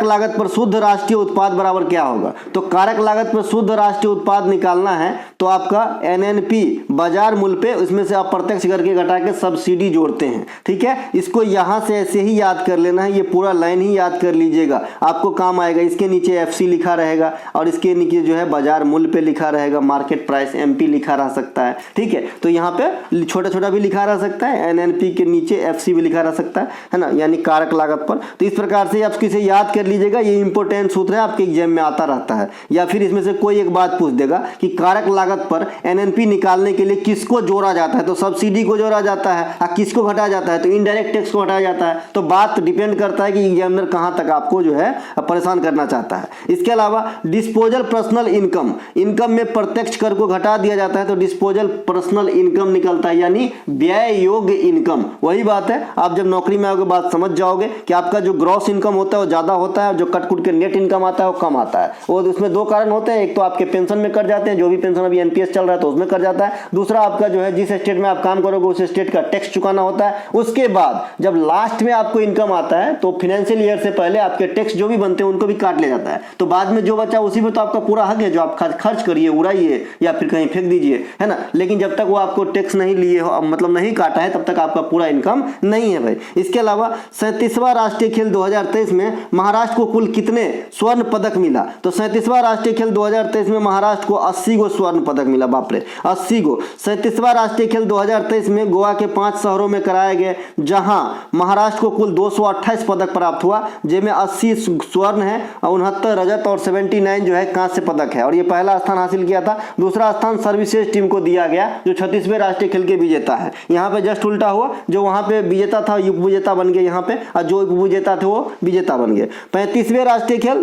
लागत पर शुद्ध राष्ट्रीय उत्पाद बराबर क्या होगा, तो कारक लागत पर शुद्ध राष्ट्रीय उत्पाद निकालना है तो आपका एनएनपी बाजार मूल्य पे उसमें से अप्रत्यक्ष करके घटा के सब्सिडी जोड़ते हैं, ठीक है। इसको यहां से ऐसे ही याद कर लेना है, ये पूरा लाइन ही याद कर लीजिएगा, आपको काम आएगा। इसके नीचे एफसी लिखा रहेगा और इसके नीचे जो है बाजार मूल्य पे लिखा रहेगा, मार्केट प्राइस एमपी लिखा रह सकता है, ठीक है। तो यहाँ पे छोटा छोटा भी लिखा रह सकता है, एनएनपी के नीचे एफसी भी लिखा रह सकता है ना, यानी कारक लागत पर। तो इस प्रकार से आप इसे याद कर लीजिएगा, ये इंपॉर्टेंट सूत्र है, आपके एग्जाम में आता रहता है। या फिर इसमें से कोई एक बात पूछ देगा कि कारक लागत पर एनएनपी निकालने के लिए किसको जोड़ा जाता है? तो सब्सिडी को जोड़ा जाता है। किसको घटाया जाता है? तो इनडायरेक्ट टैक्स को घटाया जाता है। तो बात डिपेंड करता है कि एग्जामिनर कहां तक आपको जो है परेशान करना चाहता है। इसके अलावा डिस्पोजल पर्सनल इनकम, इनकम में प्रत्यक्ष कर को घटा दिया जाता है तो डिस्पोजल पर्सनल इनकम निकलता है, यानी व्यय योग्य इनकम। वही बात है, आप जब नौकरी में आओगे बात समझ जाओगे कि आपका जो ग्रॉस इनकम होता है वो ज्यादा होता है और जो कटकुट के नेट इनकम आता है वो कम आता है। वो उसमें दो कारण होते हैं, एक तो आपके पेंशन में कट जाते हैं, जो भी पेंशन अभी एनपीएस चल रहा है तो उसमें कट जाता है। दूसरा आपका जो है जिस स्टेट में आप काम करोगे उस स्टेट का टैक्स चुकाना होता है। उसके बाद जब लास्ट में आपको इनकम आता है तो फाइनेंशियल ईयर से पहले आपके टैक्स जो भी बनते हैं उनको भी काट लिया जाता है। तो बाद में जो बचा उसी में तो आपका पूरा हक है, जो आप खर्च करिए, उड़ाइए या फिर कहीं फेंक दीजिए, है ना। लेकिन जब तक वो आपको टैक्स नहीं लिए हो, मतलब नहीं काटा है, तब तक आपका पूरा इनकम नहीं है भाई। इसके अलावा 37वां राष्ट्रीय खेल 2023 में महाराष्ट्र को कुल कितने स्वर्ण पदक मिला? तो 37वां राष्ट्रीय खेल 2023 में महाराष्ट्र को 80 गो स्वर्ण पदक मिला। बाप रे, 80 गो। 37वां राष्ट्रीय खेल 2023 में गोवा के 5 शहरों में कराए गए, जहां महाराष्ट्र को कुल 228 पदक प्राप्त हुआ, जिनमें 80 स्वर्ण है, 69 रजत और 79 जो है कांस्य पदक है। और ये पहला स्थान हासिल किया था। दूसरा स्थान सर्विसेज टीम को दिया गया जो 36वें राष्ट्रीय खेल के विजेता है। यहाँ पे जस्ट उल्टा हुआ, जो वहां पे विजेता था उप विजेता बन गए यहाँ पे, और जो उप विजेता थे वो विजेता बन गए। 35वें राष्ट्रीय खेल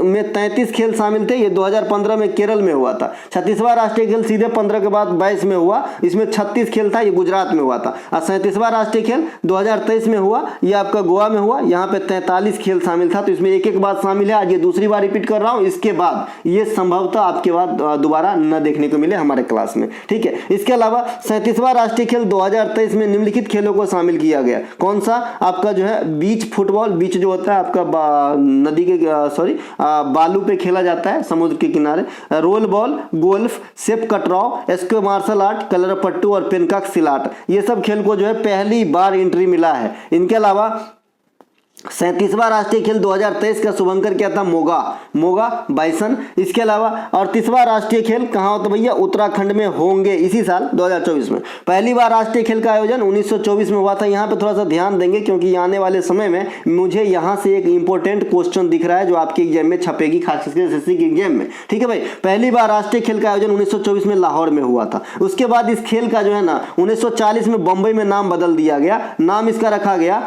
में 33 खेल शामिल थे, ये 2015 में केरल में हुआ था। 36वां राष्ट्रीय खेल सीधे 15 के बाद 22 में हुआ, इसमें 36 खेल था, ये गुजरात में हुआ था। और 37वां राष्ट्रीय खेल 2023 में हुआ, ये आपका गोवा में हुआ, यहाँ पे 43 खेल शामिल था। तो इसमें एक एक बात शामिल है, आज ये दूसरी बार रिपीट कर रहा हूँ, इसके बाद ये संभवतः आपके बाद दोबारा न देखने को मिले हमारे क्लास में, ठीक है। इसके अलावा 37वां राष्ट्रीय खेल 2023 में निम्नलिखित खेलों को शामिल किया गया। कौन सा? आपका जो है बीच फुटबॉल, बीच जो होता है आपका नदी के बालू पे खेला जाता है समुद्र के किनारे, रोल बॉल, गोल्फ, सेप कटराव, एस्क्वे मार्शल आर्ट, कलर पट्टू और पेनकाक सिलाट, ये सब खेल को जो है पहली बार एंट्री मिला है। इनके अलावा 37वां राष्ट्रीय खेल 2023 का शुभंकर क्या था? मोगा बाइसन। इसके अलावा 38वां राष्ट्रीय खेल कहाँ होता भैया? उत्तराखंड में होंगे इसी साल 2024 में। पहली बार राष्ट्रीय खेल का आयोजन 1924 में हुआ था। यहाँ पे थोड़ा सा ध्यान देंगे क्योंकि आने वाले समय में मुझे यहाँ से एक इंपॉर्टेंट क्वेश्चन दिख रहा है जो आपके एग्जाम में छपेगी, खास करके एसएससी के एग्जाम में, ठीक है भाई। पहली बार राष्ट्रीय खेल का आयोजन 1924 में लाहौर में हुआ था। उसके बाद इस खेल का जो है ना 1940 में बंबई में नाम बदल दिया गया। नाम इसका रखा गया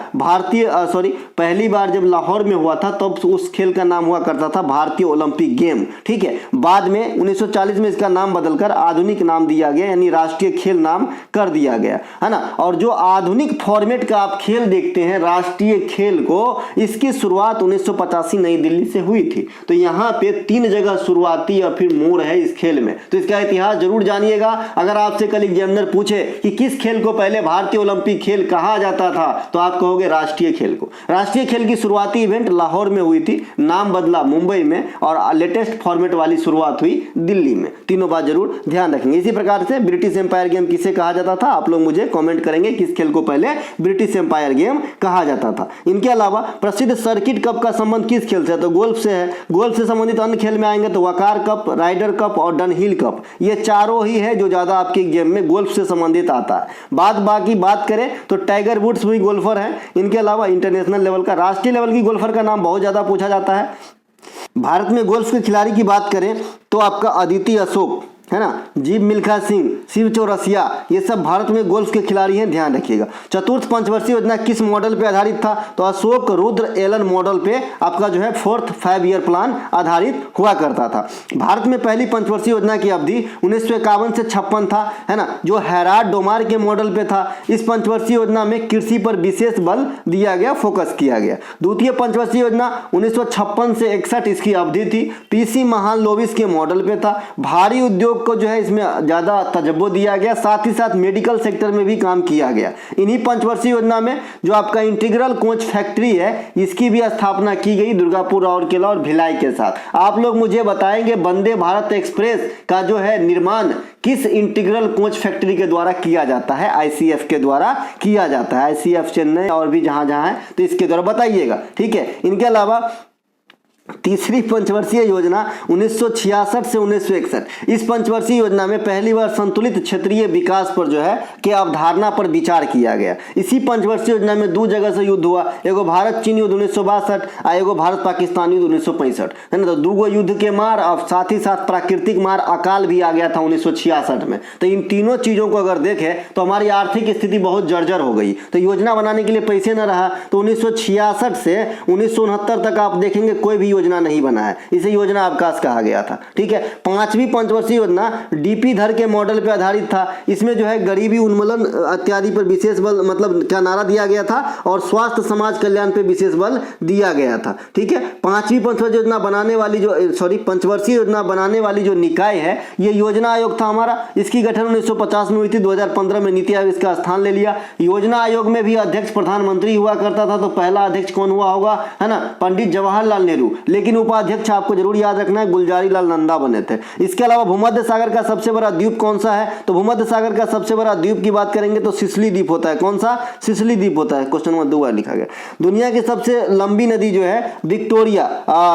पहली बार जब लाहौर में हुआ था तब उस खेल का नाम हुआ करता था भारतीय ओलंपिक गेम, ठीक है। बाद में 1940 में इसका नाम बदलकर आधुनिक नाम दिया गया, यानी राष्ट्रीय खेल नाम कर दिया गया, है ना। और जो आधुनिक फॉर्मेट का आप खेल देखते हैं राष्ट्रीय खेल को, इसकी शुरुआत 1985 नई दिल्ली से हुई थी। तो यहाँ पे 3 जगह शुरुआती और फिर मोड़ है इस खेल में, तो इसका इतिहास जरूर जानिएगा। अगर आपसे कल एग्जामिनर पूछे कि किस खेल को पहले भारतीय ओलंपिक खेल कहा जाता था, तो आप कहोगे राष्ट्रीय खेल को। राष्ट्रीय खेल की शुरुआती इवेंट लाहौर में हुई थी, नाम बदला मुंबई में, और लेटेस्ट फॉर्मेट वाली शुरुआत हुई दिल्ली में। तीनों बात जरूर ध्यान रखेंगे। इसी प्रकार से ब्रिटिश एम्पायर गेम किसे कहा जाता था? आप लोग मुझे कमेंट करेंगे किस खेल को पहले ब्रिटिश एम्पायर गेम कहा जाता था। इनके अलावा प्रसिद्ध सर्किट कप का संबंध किस खेल से? तो गोल्फ से है। गोल्फ से संबंधित अन्य खेल में आएंगे तो वकार कप, राइडर कप और डनहिल कप, ये चारों ही है जो ज्यादा आपके गेम में गोल्फ से संबंधित आता है। बाकी बात करें तो टाइगर वुड्स भी गोल्फर है। इनके अलावा इंटरनेशनल लेवल का, राष्ट्रीय लेवल की गोल्फर का नाम बहुत ज्यादा पूछा जाता है। भारत में गोल्फ के खिलाड़ी की बात करें तो आपका अदिति अशोक, है ना, जीव मिल्खा सिंह, शिव चौरसिया, ये सब भारत में गोल्फ के खिलाड़ी हैं, ध्यान रखिएगा। चतुर्थ पंचवर्षीय योजना किस मॉडल पे आधारित था? तो अशोक रुद्र एलन मॉडल पे आपका जो है 4th 5 ईयर प्लान आधारित हुआ करता था। भारत में पहली पंचवर्षीय योजना की अवधि 1951 से 56 था, है ना, जो हैराड डोमार के मॉडल पे था। इस पंचवर्षीय योजना में कृषि पर विशेष बल दिया गया, फोकस किया गया। द्वितीय पंचवर्षीय योजना 1956 से 61 इसकी अवधि थी, पीसी महालनोबिस के मॉडल पे था। भारी उद्योग को जो है इसमें ज्यादा तजब्बो दिया गया, साथ ही साथ मेडिकल सेक्टर में भी काम किया गया। इन्हीं पंचवर्षीय योजना में जो आपका इंटीग्रल कोच फैक्ट्री है इसकी भी स्थापना की गई दुर्गापुर, राउरकेला और भिलाई के साथ। आप लोग मुझे बताएंगे वंदे भारत एक्सप्रेस का जो है निर्माण किस इंटीग्रल कोच फैक्ट्री के द्वारा किया जाता है? आईसीएफ के द्वारा किया जाता है। आईसीएफ चेन्नई और भी जहां जहां है तो इसके द्वारा बताइएगा, ठीक है। इनके अलावा तीसरी पंचवर्षीय योजना 1966 से 1961। इस पंचवर्षीय योजना में पहली बार संतुलित क्षेत्रीय विकास पर जो है कि अवधारणा पर विचार किया गया। इसी पंचवर्षीय योजना में दो जगह से युद्ध हुआ, एगो भारत चीन युद्ध 1962 और एगो भारत पाकिस्तान युद्ध 1965, है ना। तो दूगो युद्ध के मार और साथ ही साथ प्राकृतिक मार अकाल भी आ गया था 1966 में। तो इन तीनों चीजों को अगर देखें तो हमारी आर्थिक स्थिति बहुत जर्जर हो गई। तो योजना बनाने के लिए पैसे न रहा, तो 1966 से 1969 तक आप देखेंगे कोई भी योजना नहीं बना है। इसे योजना अवकाश कहा गया था, ठीक है। पांचवी पंचवर्षीय योजना डीपी धर के मॉडल पर आधारित था। इसमें जो है गरीबी उन्मूलन इत्यादि पर विशेष बल, मतलब क्या नारा दिया गया था, और स्वास्थ्य समाज कल्याण पे विशेष बल दिया गया था, ठीक है। पांचवी पंचवर्षीय योजना बनाने वाली पंचवर्षीय योजना बनाने वाली जो निकाय है ये योजना आयोग था हमारा। इसकी गठन 1950 में हुई थी, 2015 में नीति आयोग इसका स्थान ले लिया। योजना आयोग में भी अध्यक्ष प्रधानमंत्री हुआ करता था, तो पहला अध्यक्ष कौन हुआ होगा, है ना, पंडित जवाहरलाल नेहरू। लेकिन उपाध्यक्ष आपको जरूर याद रखना है, गुलजारी लाल नंदा बने थे। इसके अलावा भूमध्य सागर का सबसे बड़ा द्वीप कौन सा है, तो भूमध्य सागर का सबसे बड़ा द्वीप की बात करेंगे तो सिसिली द्वीप होता है। कौन सा, सिसिली द्वीप होता है। क्वेश्चन नंबर 2 लिखा गया। दुनिया की सबसे लंबी नदी जो है विक्टोरिया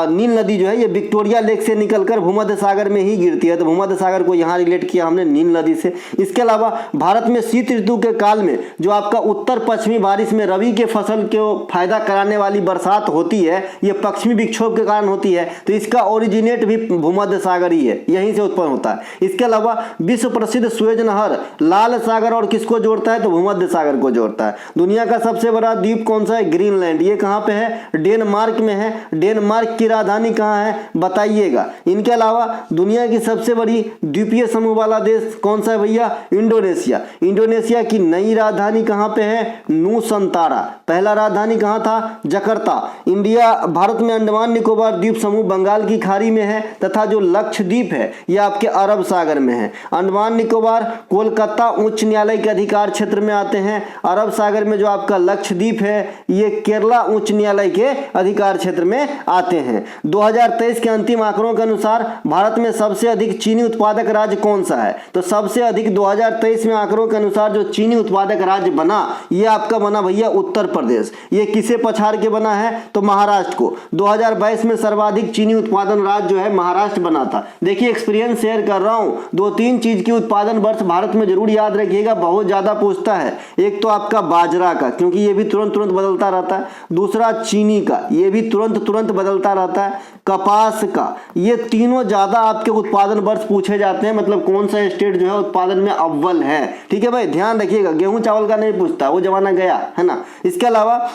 नील नदी जो है ये विक्टोरिया लेक से निकलकर भूमध्य सागर में ही गिरती है। तो भूमध्य सागर को यहाँ रिलेट किया हमने नील नदी से। इसके अलावा भारत में शीत ऋतु के काल में जो आपका उत्तर पश्चिमी बारिश में रबी के फसल को फायदा कराने वाली बरसात होती है, ये पश्चिमी विक्षोभ के कारण होती है। तो इसका ओरिजिनेट भी भूमध्य सागर ही है, यहीं से उत्पन्न होता है। इसके अलावा विश्व प्रसिद्ध सुएज नहर लाल सागर और किसको जोड़ता है, तो भूमध्य सागर को जोड़ता है। दुनिया का सबसे बड़ा द्वीप कौन सा है, ग्रीनलैंड। ये कहाँ पे है, डेनमार्क में है। डेनमार्क की राजधानी कहाँ है, बताइएगा। इनके अलावा दुनिया की सबसे बड़ी द्वीपीय समूह वाला देश कौन सा है भैया, इंडोनेशिया। इंडोनेशिया की नई राजधानी कहाँ पे है, नूसंतारा। पहला राजधानी कहाँ था, जकार्ता। इंडिया भारत में अंडमान निकोबार द्वीप समूह बंगाल की खाड़ी में है, तथा जो लक्षद्वीप है यह आपके अरब सागर में है। अंडमान निकोबार कोलकाता उच्च न्यायालय के अधिकार क्षेत्र में आते हैं। अरब सागर में जो आपका लक्षद्वीप है ये केरला उच्च न्यायालय के अधिकार क्षेत्र में आते हैं। 2023 के अंतिम आंकड़ों के अनुसार भारत में सबसे अधिक चीनी उत्पादक राज्य कौन सा है, तो सबसे अधिक 2023 में आंकड़ों के अनुसार जो चीनी उत्पादक राज्य बना ये आपका बना भैया उत्तर प्रदेश। ये किसे पछाड़ के बना है, तो महाराष्ट्र को। 2022 में सर्वाधिक चीनी उत्पादन राज्य जो है महाराष्ट्र बना था। देखिए एक्सपीरियंस शेयर कर रहा हूं, 2-3 चीज की उत्पादन वर्ष भारत में जरूर याद रखिएगा, बहुत ज्यादा पूछता है। एक तो आपका बाजरा का, क्योंकि ये भी तुरंत बदलता रहता है। दूसरा चीनी का, ये भी तुरंत बदलता रहता है। कपास का, ये तीनों ज्यादा आपके उत्पादन वर्ष पूछे जाते हैं, मतलब कौन सा स्टेट जो है उत्पादन में अव्वल है, ठीक है भाई, ध्यान रखिएगा। गेहूं चावल का नहीं पूछता, वो जमाना गया है ना। इसके अलावा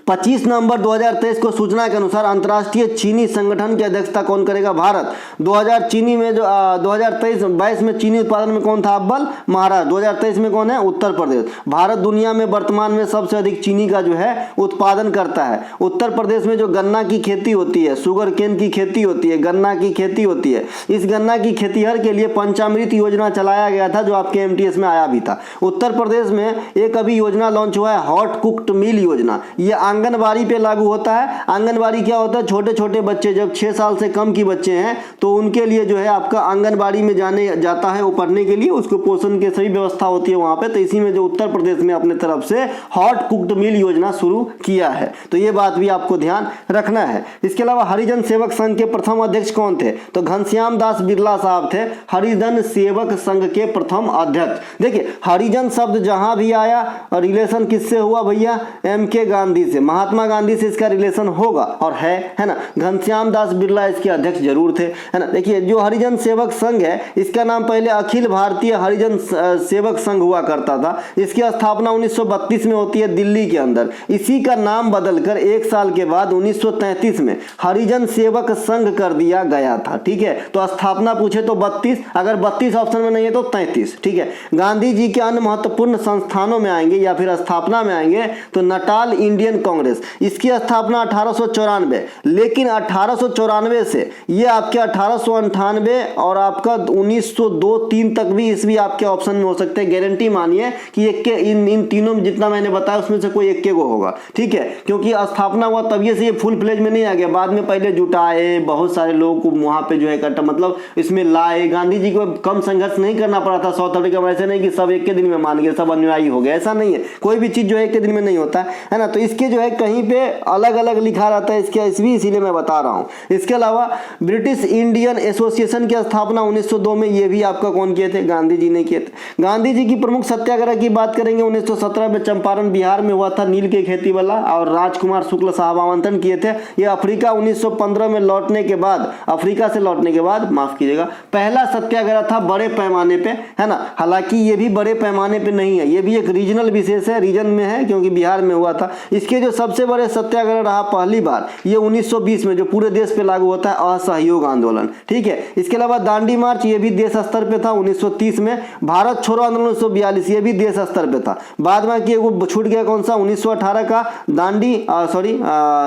25 नवंबर 2023 को सूचना के अनुसार अंतर्राष्ट्रीय चीनी संगठन की अध्यक्षता कौन करेगा, भारत। 2023-22 में चीनी उत्पादन में कौन था अव्वल, महाराष्ट्र। 2023 में कौन है, उत्तर प्रदेश। भारत दुनिया में वर्तमान में सबसे अधिक चीनी का जो है उत्पादन करता है। उत्तर प्रदेश में जो गन्ना की खेती होती है, शुगर केन की खेती होती है, गन्ना की खेती होती है। इस गन्ना की खेतीहर के लिए पंचामृत योजना चलाया गया था, जो आपके MTS में आया भी था। उत्तर प्रदेश में एक अभी योजना लॉन्च हुआ है, हॉट कुक्ड मील योजना। ये आंगनबाड़ी पे लागू होता है। आंगनबाड़ी क्या होता है, छोटे छोटे बच्चे जब 6 साल से कम की बच्चे हैं तो उनके लिए जो है आपका आंगनबाड़ी में जाता है वो पढ़ने के लिए, उसको पोषण की सभी व्यवस्था होती है वहां पे। तो इसी में जो उत्तर प्रदेश में अपने तरफ से हॉट कुक्ड मील योजना शुरू किया है, तो ये बात भी आपको ध्यान रखना है। इसके अलावा हरिजन सेवक संघ के प्रथम अध्यक्ष कौन थे, तो घनश्याम दास बिरला साहब थे हरिजन सेवक संघ के प्रथम अध्यक्ष। देखिए हरिजन शब्द जहां भी आया रिलेशन किससे हुआ भैया, MK गांधी से, महात्मा गांधी से इसका रिलेशन होगा और है ना। घनश्याम दास बिरला इसके अध्यक्ष जरूर थे, है ना। देखिए जो हरिजन सेवक संघ है इसका नाम पहले अखिल भारतीय हरिजन सेवक संघ हुआ करता था। इसकी स्थापना 1932 में होती है दिल्ली के अंदर। इसी का नाम बदलकर 1 साल के बाद 1933 में हरिजन सेवक संघ कर दिया गया था, ठीक है। तो स्थापना पूछे तो 32, अगर 32 ऑप्शन में नहीं है तो 33, ठीक है। गांधी जी के अन्य महत्वपूर्ण संस्थानों में आएंगे या फिर स्थापना में आएंगे तो नटाल इंडियन कांग्रेस, इसकी स्थापना 1894, लेकिन 1894 से ये आपके 1898 और आपका 1902-3 तक भी ईस्वी आपके ऑप्शन में हो सकते हैं। गारंटी मानिए कि एक के इन तीनों में जितना मैंने बताया उसमें से कोई एक के को होगा, ठीक है। क्योंकि स्थापना हुआ तभी से ये फुल फ्लेज में नहीं आ गया, बाद में पहले जुटाए बहुत सारे लोगों को वहां पे जो है इकट्ठा मतलब इसमें लाए। गांधी जी को कम संघर्ष नहीं करना पड़ा था साउथ अफ्रीका में, ऐसे नहीं कि सब एक के दिन में मान गए, सब अनुयायी हो गए, ऐसा नहीं है। कोई भी चीज जो है एक के दिन में नहीं होता है ना। तो इसके जो है कहीं पे अलग अलग लिखा रहता है इसके, इसीलिए मैं बता रहा हूँ। इसके अलावा ब्रिटिश इंडियन एसोसिएशन की स्थापना 1902 में, ये भी आपका कौन किए थे? गांधी जी ने किए थे। गांधी जी की प्रमुख सत्याग्रह की बात करेंगे 1917 में चंपारण बिहार में हुआ था, नील के खेती वाला, और राजकुमार शुक्ल साहब आमंत्रण किए थे। ये अफ्रीका 1915 में लौटने के बाद, अफ्रीका से लौटने के बाद, माफ कीजिएगा, पहला सत्याग्रह था बड़े पैमाने पे, है ना। हालांकि ये भी बड़े पैमाने पे नहीं है, ये भी एक रीजनल विशेष है, रीजन में है क्योंकि बिहार में हुआ था। इसके जो सबसे बड़े सत्याग्रह रहा पहली बार ये 1920 में, जो पूरे देश पे लागू होता है असहयोग आंदोलन, ठीक है। इसके अलावा दांडी मार्च, ये भी देश स्तर पे था 1930 में। भारत छोड़ो आंदोलन 1942, ये भी देश स्तर पे था। बाद में कि वो छूट गया कौन सा? 1918 का दांडी,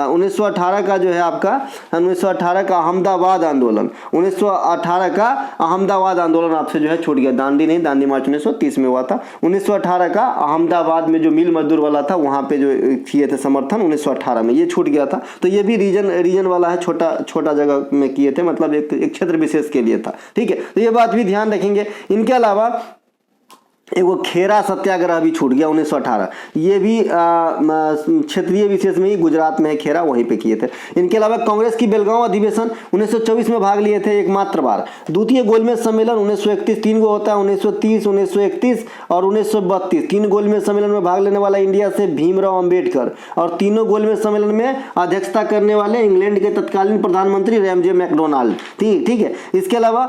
1918 का जो है आपका 1918 का अहमदाबाद आंदोलन, 1918 का अहमदाबाद आंदोलन आपसे जो है छूट गया। दांडी नहीं, दांडी मार्च 1930 में हुआ था। 1918 का अहमदाबाद में जो मिल मजदूर वाला था वहां पे जो किए थे समर्थन 1918 में, ये छूट गया था। तो ये भी रीजन वाला है, छोटा जगह में किए थे, मतलब एक क्षेत्र विशेष के लिए था, ठीक है। तो ये बात भी ध्यान रखेंगे। इनके अलावा एक वो खेरा सत्याग्रह भी छूट गया 1918, ये भी क्षेत्रीय विशेष में ही गुजरात में है खेरा, वहीं पे किए थे। इनके अलावा कांग्रेस की बेलगांव अधिवेशन 1924 में भाग लिए थे एकमात्र बार। द्वितीय गोलमेज सम्मेलन 1931, 3 गो होता है, 1930, 1931 और 1932। 3 गोलमेज सम्मेलन में भाग लेने वाला इंडिया से भीमराव अंबेडकर, और तीनों गोलमेज सम्मेलन में अध्यक्षता करने वाले इंग्लैंड के तत्कालीन प्रधानमंत्री रैमजे मैकडोनाल्ड, ठीक है। इसके अलावा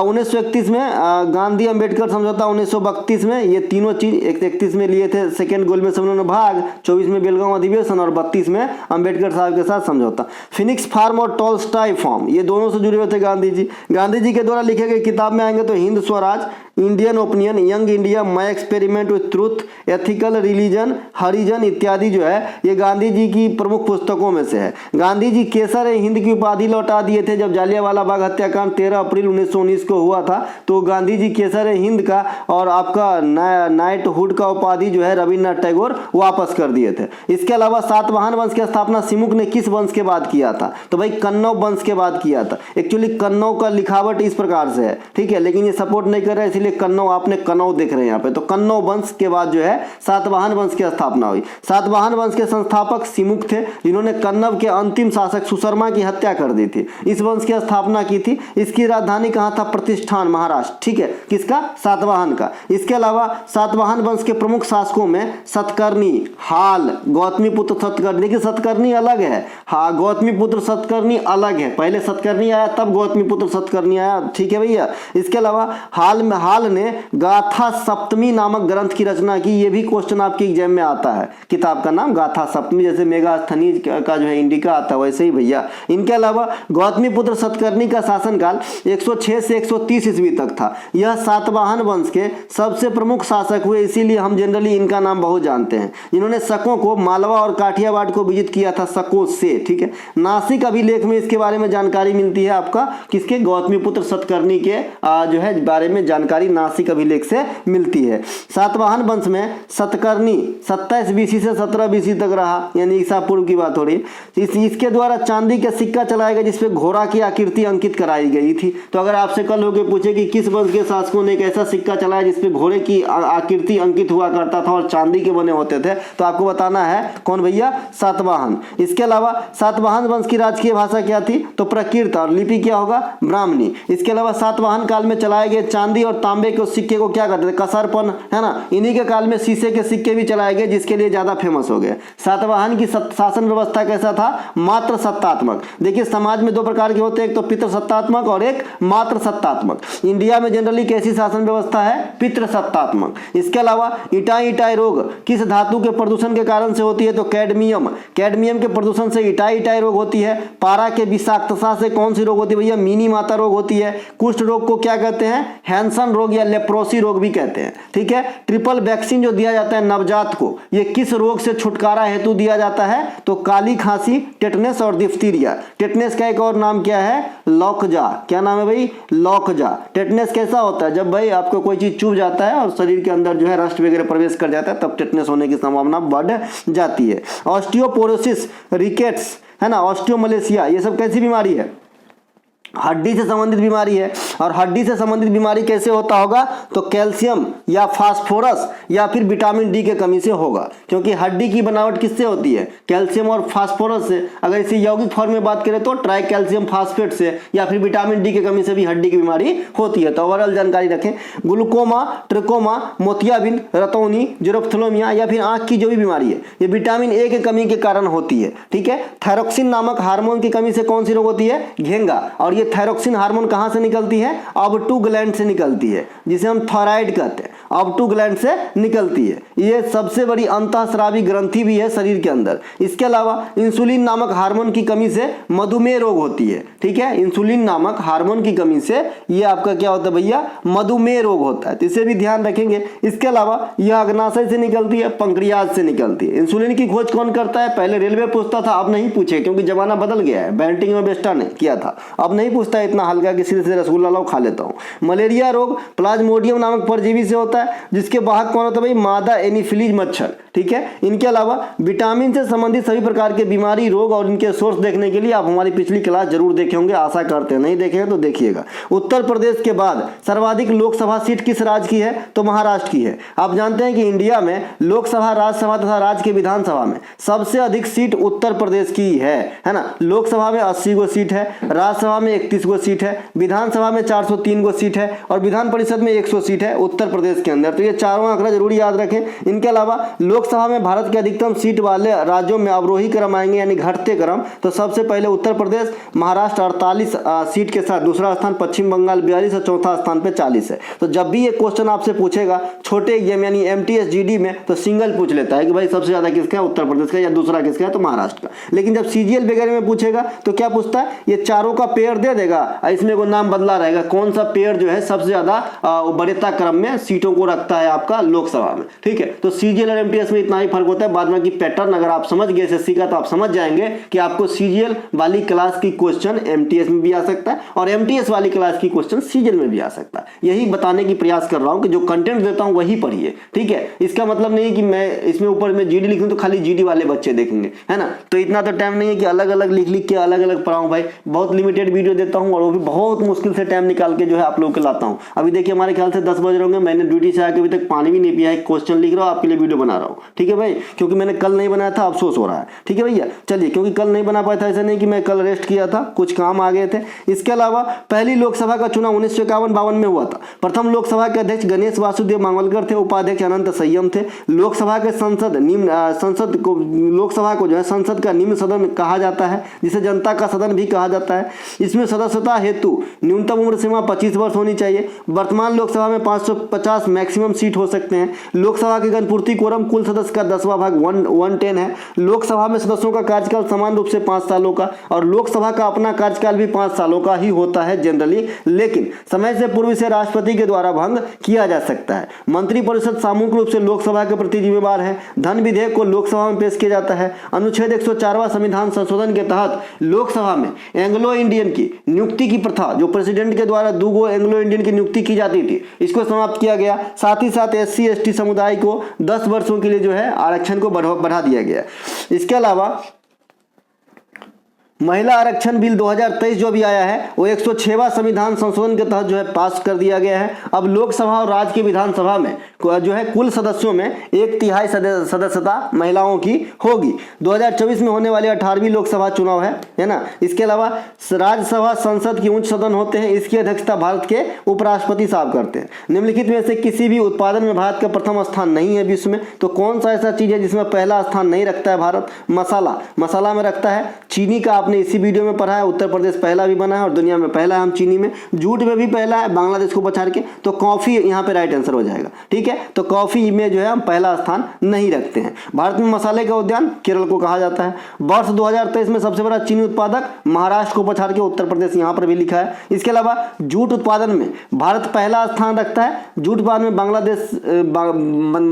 1931 में गांधी अंबेडकर समझौता, 1932 में, ये तीनों चीज 31 में लिए थे सेकेंड गोलमेज सम्मेलन में भाग, 24 में बेलगांव अधिवेशन और 32 में अंबेडकर साहब के साथ समझौता। फिनिक्स फार्म और टॉलस्टॉय फार्म, ये दोनों से जुड़े हुए थे गांधी जी। गांधी जी के द्वारा लिखे गए किताब में आएंगे तो Hind Swaraj, Indian opinion, young India, my experiment with truth, ethical religion, Harijan इत्यादि जो है ये गांधी जी की प्रमुख पुस्तकों में से है। गांधी जी केसर हिंद की उपाधि लौटा दिए थे जब जालियांवाला बाग हत्याकांड 13 अप्रैल 1919 को हुआ था, तो गांधी जी केसर हिंद का और आपका नाइटहुड का उपाधि जो है रविन्द्रनाथ टैगोर वापस कर दिए थे। इसके अलावा सातवाहन वंश की स्थापना सिमुक ने किस वंश के बाद किया था? तो भाई कन्नौज वंश के बाद किया था। एक्चुअली कन्नौज का लिखावट इस प्रकार से है, ठीक है, लेकिन ये सपोर्ट नहीं कर रहा है इसलिए कन्नौज, आपने कन्नौज देख रहे हैं यहाँ पे, तो कन्नौज वंश के बाद जो है सातवाहन वंश की स्थापना हुई। सातवाहन वंश के संस्थापक सिमुक थे, जिन्होंने कन्नौज के अंतिम शासक सुशर्मा की हत्या कर दी थी। इस वंश की स्थापना की थी। इसकी राजधानी कहाँ था? प्रतिष्ठान, महाराष्ट्र, ठीक है, किसका? सातवाहन का। इसके अलावा सातवाहन वंश के प्रमुख शासकों में सतकर्णी, हाल, गौतमीपुत्र सतकर्णी, देखिए सतकर्णी अलग है, हाँ गौतमीपुत्र सतकर्णी अलग है, पहले सतकर्णी आया तब गौतमीपुत्र सतकर्णी आया, ठीक है भैया। इसके अलावा हाल ने गाथा सप्तमी नामक ग्रंथ की रचना की, ये भी क्वेश्चन आपके एग्जाम में आता है। किताब का नाम गाथा सप्तमी, जैसे मेगास्थनीज का जो है इंडिका आता है वैसे ही भैया। इनके अलावा गौतमीपुत्र सतकर्णी का शासनकाल 106 से 130 ईस्वी तक था। यह सातवाहन वंश के सबसे प्रमुख शासक हुए, इसीलिए हम जनरली इनका नाम बहुत जानते हैं। इन्होंने शकों को, मालवा और काठियावाड़ को विजित किया था शकों से, ठीक है। नासिक अभिलेख में इसके बारे में जानकारी मिलती है आपका, किसके? गौतमीपुत्र सतकर्णी के जो है बारे में जानकारी नासिक अभिलेख से मिलती है। सातवाहन वंश में सतकर्णी 27 बीसी से 17 बीसी तक रहा, यानी ईसा पूर्व की बात हो रही है। इसके द्वारा चांदी का सिक्का चलाया गया जिसपे घोड़ा की आकृति अंकित कराई गई थी। तो अगर आपसे कल होकर पूछे कि किस वंश के शासकों ने एक ऐसा सिक्का चलाया जिसपे घोड़े की आकृति अंकित हुआ करता था और चांदी के बने होते थे, तो आपको बताना है कौन भैया? सातवाहन। इसके अलावा सातवाहन वंश की राजकीय भाषा क्या थी? तो प्राकृत, और लिपि क्या होगा? ब्राह्मणी। इसके अलावा सातवाहन काल में चलाए गए चांदी और तांबे के सिक्के को क्या कहते थे? कसरपन, है ना। इन्हीं के काल में शीशे के सिक्के भी चलाए गए जिसके लिए ज्यादा फेमस हो गए। सातवाहन की शासन व्यवस्था कैसा था? मात्र सत्तात्मक। देखिए समाज में दो प्रकार के होते हैं, एक तो पितृ सत्तात्मक और एक मात्र सत्तात्मक। इंडिया में जनरली कैसी शासन व्यवस्था है? पितृ सत्तात्मक। इसके अलावा इटाई रोग किस धातु के प्रदूषण के कारण से होती है? तो कैडमियम के प्रदूषण से इटाई रोग होती है। पारा के विषाक्तता से कौन सी रोग होती है भैया? मिनी माता रोग होती है। कुष्ठ रोग को क्या कहते हैं? हैंसन रोग या लेप्रोसी रोग भी कहते हैं, ठीक है। ट्रिपल वैक्सीन जो दिया जाता है नवजात को, ये किस रोग से छुटकारा हेतु दिया जाता है? तो काली खांसी, टेटनस और डिप्थीरिया। टेटनस का एक और नाम क्या है? लौकजा। क्या नाम है भाई? लौकजा। टेटनस कैसा होता है? जब भाई आपको कोई चीज चुभ जाता है और शरीर के अंदर जो है रस्ट वगैरह प्रवेश कर जाता है तब टेटनस होने की संभावना बढ़ जाती है। ऑस्टियोपोरोसिस, रिकेट्स, है ना, ऑस्टियोमलेशिया, ये सब कैसी बीमारी है? हड्डी से संबंधित बीमारी है। और हड्डी से संबंधित बीमारी कैसे होता होगा, तो कैल्शियम या फास्फोरस या फिर विटामिन डी के कमी से होगा, क्योंकि हड्डी की बनावट किससे होती है, कैल्शियम और फास्फोरस से। अगर इसी यौगिक फॉर्म में बात करें तो ट्राई कैल्शियम फास्फेट से या फिर विटामिन डी की कमी से भी हड्डी की बीमारी होती है। तो ओवरऑल जानकारी रखें, ग्लूकोमा, ट्रिकोमा, मोतियाबिंद, रतौनी, ज़ीरोफ्थेल्मिया या फिर आंख की जो भी बीमारी है ये विटामिन ए की कमी के कारण होती है। ठीक है, थायरोक्सिन नामक हार्मोन की कमी से कौन सी रोग होती है, घेंगा। और ये थायरोक्सिन हार्मोन कहां से निकलती है, ऑब्टू ग्लैंड से निकलती है, जिसे हम थायराइड कहते हैं, ऑब्टू ग्लैंड से निकलती है। ये सबसे बड़ी अंतःस्रावी ग्रंथि भी है शरीर के अंदर। इसके अलावा इंसुलिन नामक हार्मोन की कमी से मधुमेह रोग होती है। ठीक है, इंसुलिन नामक हार्मोन की कमी से ये आपका क्या होता है भैया, मधुमेह रोग होता है, तो इसे भी ध्यान रखेंगे। इसके अलावा यह अग्नाशय से निकलती है, पंक्रियाज से निकलती है। इंसुलिन की खोज कौन करता है, पहले रेलवे पूछता था, अब नहीं पूछे क्योंकि जमाना बदल गया है। बेंटिंग में बेस्टा ने किया था, अब नहीं पूछता है इतना हल्का कि सीधे सीधे रसगुल्ला लाओ खा लेता हूँ। मलेरिया रोग प्लाज्मोडियम नामक परजीवी से होता है, जिसके वाहक कौन होता है भाई, मादा एनीफिलीज मच्छर। ठीक है, इनके अलावा विटामिन से संबंधित सभी प्रकार के बीमारी, रोग और इनके सोर्स देखने के लिए आप हमारी पिछली क्लास जरूर देखे होंगे, आशा करते हैं। नहीं देखे हैं तो देखिएगा। उत्तर प्रदेश के बाद सर्वाधिक लोकसभा सीट किस राज्य की है, तो महाराष्ट्र की है। आप जानते हैं कि इंडिया में लोकसभा, राज्यसभा तथा राज्य के विधानसभा में सबसे अधिक सीट उत्तर प्रदेश की है ना। लोकसभा में 80 गो सीट है, राज्यसभा में 31 गो सीट है, विधानसभा में 403 गो सीट है और विधान परिषद में 100 सीट है उत्तर प्रदेश के अंदर। तो ये चारों आंकड़ा जरूर याद रखें। इनके अलावा लोकसभा में भारत के अधिकतम सीट वाले राज्यों में अवरोही क्रम आएंगे, यानी घटते क्रम। तो सबसे पहले उत्तर प्रदेश, महाराष्ट्र 48 सीट के साथ दूसरा स्थान, पश्चिम बंगाल 42 और चौथा स्थान पे 40 है। तो जब भी ये क्वेश्चन आपसे पूछेगा छोटे एग्जाम यानी एमटीएस जीडी में, तो सिंगल पूछ लेता है कि भाई सबसे ज्यादा किसका है, उत्तर प्रदेश का, या दूसरा किसका है तो महाराष्ट्र का। लेकिन जब सीजीएल वगैरह में पूछेगा तो क्या पूछता है, ये चारों का पेयर दे देगा, इसमें को नाम बदला रहेगा, कौन सा पेयर जो है सबसे ज्यादा बड़ेता क्रम में सीटों को रखता है आपका लोकसभा में। ठीक है, तो सीजीएल और एमटीएस में इतना ही फर्क होता है। बाद में की पैटर्न अगर आप समझ गए एसएससी का, तो आप समझ जाएंगे कि आपको सीजीएल वाली क्लास की क्वेश्चन एमटीएस में भी आ सकता है और एमटीएस वाली क्लास की क्वेश्चन सीजीएल में भी आ सकता है। यही बताने की प्रयास कर रहा हूं कि जो कंटेंट देता हूं वही पढ़िए। ठीक है, इसका मतलब नहीं कि मैं इसमें ऊपर में जीडी लिख दूं तो खाली जीडी वाले बच्चे देखेंगे, है ना। तो इतना तो टाइम नहीं है कि अलग अलग लिख लिख के अलग अलग पढ़ाऊं भाई। बहुत लिमिटेड वीडियो देता हूं और वो भी बहुत मुश्किल से टाइम निकाल के जो है आप लोगों को लाता हूं। अभी देखिए हमारे ख्याल से 10 बज रहे होंगे, मैंने ड्यूटी से आके अभी तक पानी भी नहीं पिया है, क्वेश्चन लिख रहा हूं, आपके लिए वीडियो बना रहा हूं। ठीक है भाई, क्योंकि मैंने कल नहीं बनाया था, अफसोस हो रहा है। ठीक है भैया, चलिए, क्योंकि कल नहीं बना पाया था, ऐसा नहीं कि मैं कल रेस्ट किया था, कुछ काम आ गए थे। इसके अलावा पहली लोकसभा का चुनाव 1951-52 में हुआ था। प्रथम लोकसभा के अध्यक्ष गणेश वासुदेव मांवलकर थे, उपाध्यक्ष अनंत संयम थे। लोकसभा के लोकसभा को जो है संसद का निम्न सदन कहा जाता है, जिसे जनता का सदन भी कहा जाता है। इसमें सदस्यता हेतु न्यूनतम उम्र सीमा 25 वर्ष होनी चाहिए। वर्तमान लोकसभा में 550 मैक्सिमम सीट हो सकते हैं। लोकसभा की गणपूर्ति कोरम कुल सदस्य का 10वां भाग 110 है। लोकसभा में सदस्यों का कार्यकाल समान रूप से 5 सालों का, और लोकसभा का अपना कार्यकाल भी 5 सालों का ही होता है जनरली, लेकिन समय से पूर्व से राष्ट्रपति के द्वारा भंग किया जा सकता है। मंत्रिपरिषद सामूहिक रूप से लोकसभा के प्रति जिम्मेदार है। धन विधेयक को लोकसभा में पेश किया जाता है। अनुच्छेद 104वां संविधान संशोधन के तहत लोकसभा में एंग्लो इंडियन की नियुक्ति की प्रथा, जो प्रेसिडेंट के द्वारा 2 एंग्लो इंडियन की नियुक्ति की जाती थी, इसको समाप्त किया गया। साथ ही साथ SC/ST समुदाय को 10 वर्षों के लिए जो है आरक्षण को बढ़ा दिया गया। इसके अलावा महिला आरक्षण बिल 2023 जो भी आया है वो 106वां संविधान संशोधन के तहत जो है पास कर दिया गया है। अब लोकसभा और राज्य की विधानसभा में जो है कुल सदस्यों में 1/3 सदस्यता महिलाओं की होगी। 2024 में होने वाले 18वीं लोकसभा चुनाव है ना। इसके अलावा राज्यसभा संसद की उच्च सदन होते हैं, इसकी अध्यक्षता भारत के उपराष्ट्रपति साहब करते हैं। निम्नलिखित में से किसी भी उत्पादन में भारत का प्रथम स्थान नहीं है विश्व में, तो कौन सा ऐसा चीज है जिसमें पहला स्थान नहीं रखता है भारत? मसाला में रखता है। चीनी का आपने इसी वीडियो में पढ़ा है, उत्तर प्रदेश पहला भी बना है और दुनिया में पहला है हम चीनी में। जूट में भी पहला है, बांग्लादेश को पछाड़ के। तो कॉफी यहाँ पे राइट आंसर हो जाएगा। ठीक है, तो कॉफी में जो है हम पहला स्थान नहीं रखते हैं। भारत में मसाले का उद्यान केरल को कहा जाता है। वर्ष 2023 में सबसे बड़ा चीनी उत्पादक महाराष्ट्र को पछाड़ के उत्तर प्रदेश यहाँ पर भी लिखा है। इसके अलावा जूट उत्पादन में भारत पहला स्थान रखता है। जूट उत्पादन में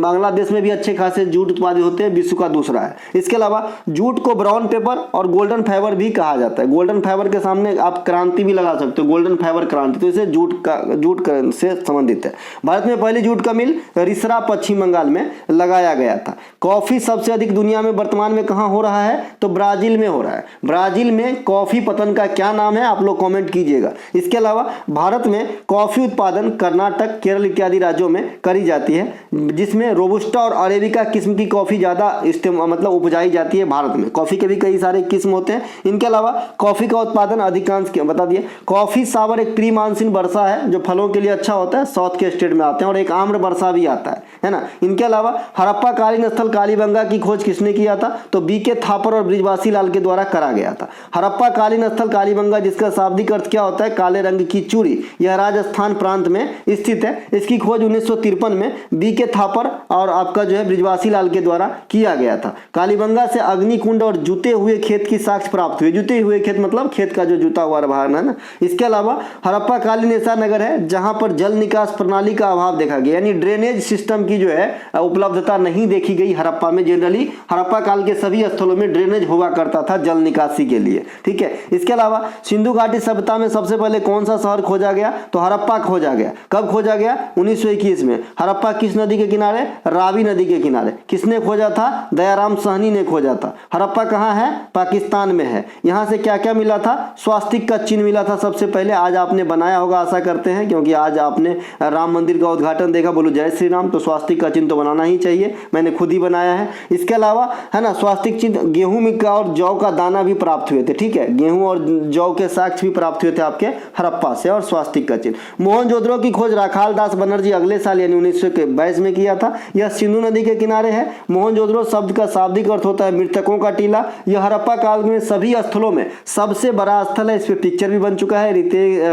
बांग्लादेश में भी अच्छे खासे जूट उत्पादित होते हैं, विश्व का दूसरा है। इसके अलावा जूट को ब्राउन पेपर और गोल्डन फाइबर भी कहा जाता है। गोल्डन फाइबर के सामने आप क्रांति भी लगा सकते हो, गोल्डन फाइबर क्रांति, तो इसे जूट से संबंधित है। भारत में पहली जूट का मिल रिसरा पश्चिम बंगाल में लगाया गया था। कॉफी सबसे अधिक दुनिया में वर्तमान में कहां हो रहा है, तो ब्राजील में हो रहा है। ब्राजील में कॉफी पतन का क्या नाम है, आप लोग कमेंट कीजिएगा। इसके अलावा भारत में कॉफी उत्पादन कर्नाटक, केरल इत्यादि राज्यों में करी जाती है, जिसमें रोबुस्टा और अरेबिका किस्म की कॉफी ज्यादा मतलब उपजाई जाती है। भारत में कॉफी के भी कई सारे किस्म होते हैं। इनके अलावा कॉफी का उत्पादन अधिकांश बता दिए। कॉफी सावर एक प्री मानसून वर्षा है जो फलों के लिए अच्छा होता है, साउथ के स्टेट में आते हैं, और एक आम्र वर्षा भी आता है ना। इनके अलावा हड़प्पा कालीन स्थल कालीबंगा की खोज किसने किया था, तो बीके थापर और बृजवासी लाल के द्वारा करा गया था। हड़प्पा कालीन स्थल कालीबंगा, जिसका शाब्दिक अर्थ क्या होता है, काले रंग की चूड़ी, यह राजस्थान प्रांत में स्थित है। इसकी खोज 1953 में बीके थापर और आपका जो है बृजवासी लाल के द्वारा किया गया था। कालीबंगा से अग्निकुंड और जुते हुए खेत की साक्ष्य प्राप्त हुए। जुते हुए खेत मतलब खेत का जो जुता हुआ भाग है ना। इसके अलावा हड़प्पा कालीन ऐसा नगर है जहां पर जल निकास प्रणाली का अभाव देखा गया, यानी ड्रेनेज सिस्टम की जो है उपलब्धता नहीं देखी गई हड़प्पा में। जनरली हड़प्पा काल के सभी स्थलों में ड्रेनेज हुआ करता था जल निकासी के लिए, ठीक है। इसके अलावा सिंधु घाटी सभ्यता में सबसे पहले कौन सा शहर खोजा गया, तो हड़प्पा खोजा गया। कब खोजा गया, 1921 में। हड़प्पा किस नदी के किनारे, रावी नदी के किनारे। किसने खोजा था, दयाराम साहनी ने खोजा था। हड़प्पा कहाँ है, पाकिस्तान में है। यहाँ से क्या क्या मिला था, स्वास्तिक का चिन्ह मिला था सबसे पहले। आज आपने बनाया होगा आशा करते हैं, क्योंकि आज आपने राम मंदिर का उद्घाटन देखा, बोलो जय श्री राम, तो स्वास्तिक का चिन्ह तो बनाना ही चाहिए, मैंने खुद ही बनाया है। इसके अलावा है ना स्वास्तिक चिन्ह, गेहूं का और जौ का दाना भी प्राप्त हुए थे, ठीक है। गेहूं और जौ के साक्ष्य भी प्राप्त हुए थे आपके हड़प्पा से, और स्वास्तिक का चिन्ह। मोहनजोदड़ो की खोज राखाल दास बनर्जी अगले साल यानी 1922 में किया था। यह सिंधु नदी के किनारे है। मोहनजोदड़ो शब्द का शाब्दिक अर्थ होता है मृतकों का टीला। यह हड़प्पा काल में सभी स्थलों में सबसे बड़ा स्थल है। इस पे पिक्चर भी बन चुका है,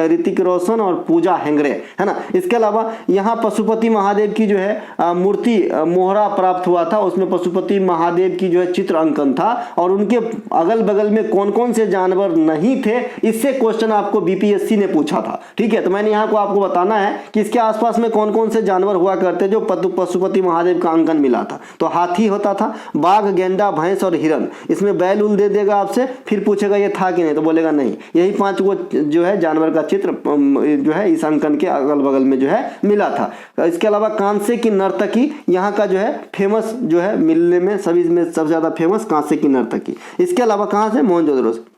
ऋतिक रोशन और पूजा हेंगरे, है ना। इसके अलावा यहाँ पशुपति महादेव की जो है मूर्ति मोहरा प्राप्त हुआ था, उसमें पशुपति महादेव की जो है चित्र अंकन था, और उनके अगल बगल में कौन कौन से जानवर नहीं थे, इससे क्वेश्चन आपको बीपीएससी ने पूछा था, ठीक है। तो मैंने यहाँ को आपको बताना है कि इसके आसपास में कौन कौन से जानवर हुआ करते जो पशुपति महादेव का अंकन मिला था। तो हाथी होता था, बाघ, गेंडा, भैंस और हिरन। इसमें बैल उल दे देगा आपसे, फिर पूछेगा ये था कि नहीं, तो बोलेगा नहीं। यही 5 को जो है जानवर का चित्र जो है इस अंकन के अगल बगल में जो है मिला था। इसके अलावा कांसे की नर्तकी यहाँ का जो है फेमस जो है मिलने में सभी में सबसे ज्यादा फेमस कांसे की नर्तकी। इसके अलावा कहाँ से, मोहनजोदड़ो से।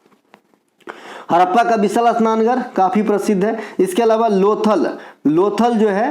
हड़प्पा का विशाल स्नानघर काफी प्रसिद्ध है। इसके अलावा लोथल जो है,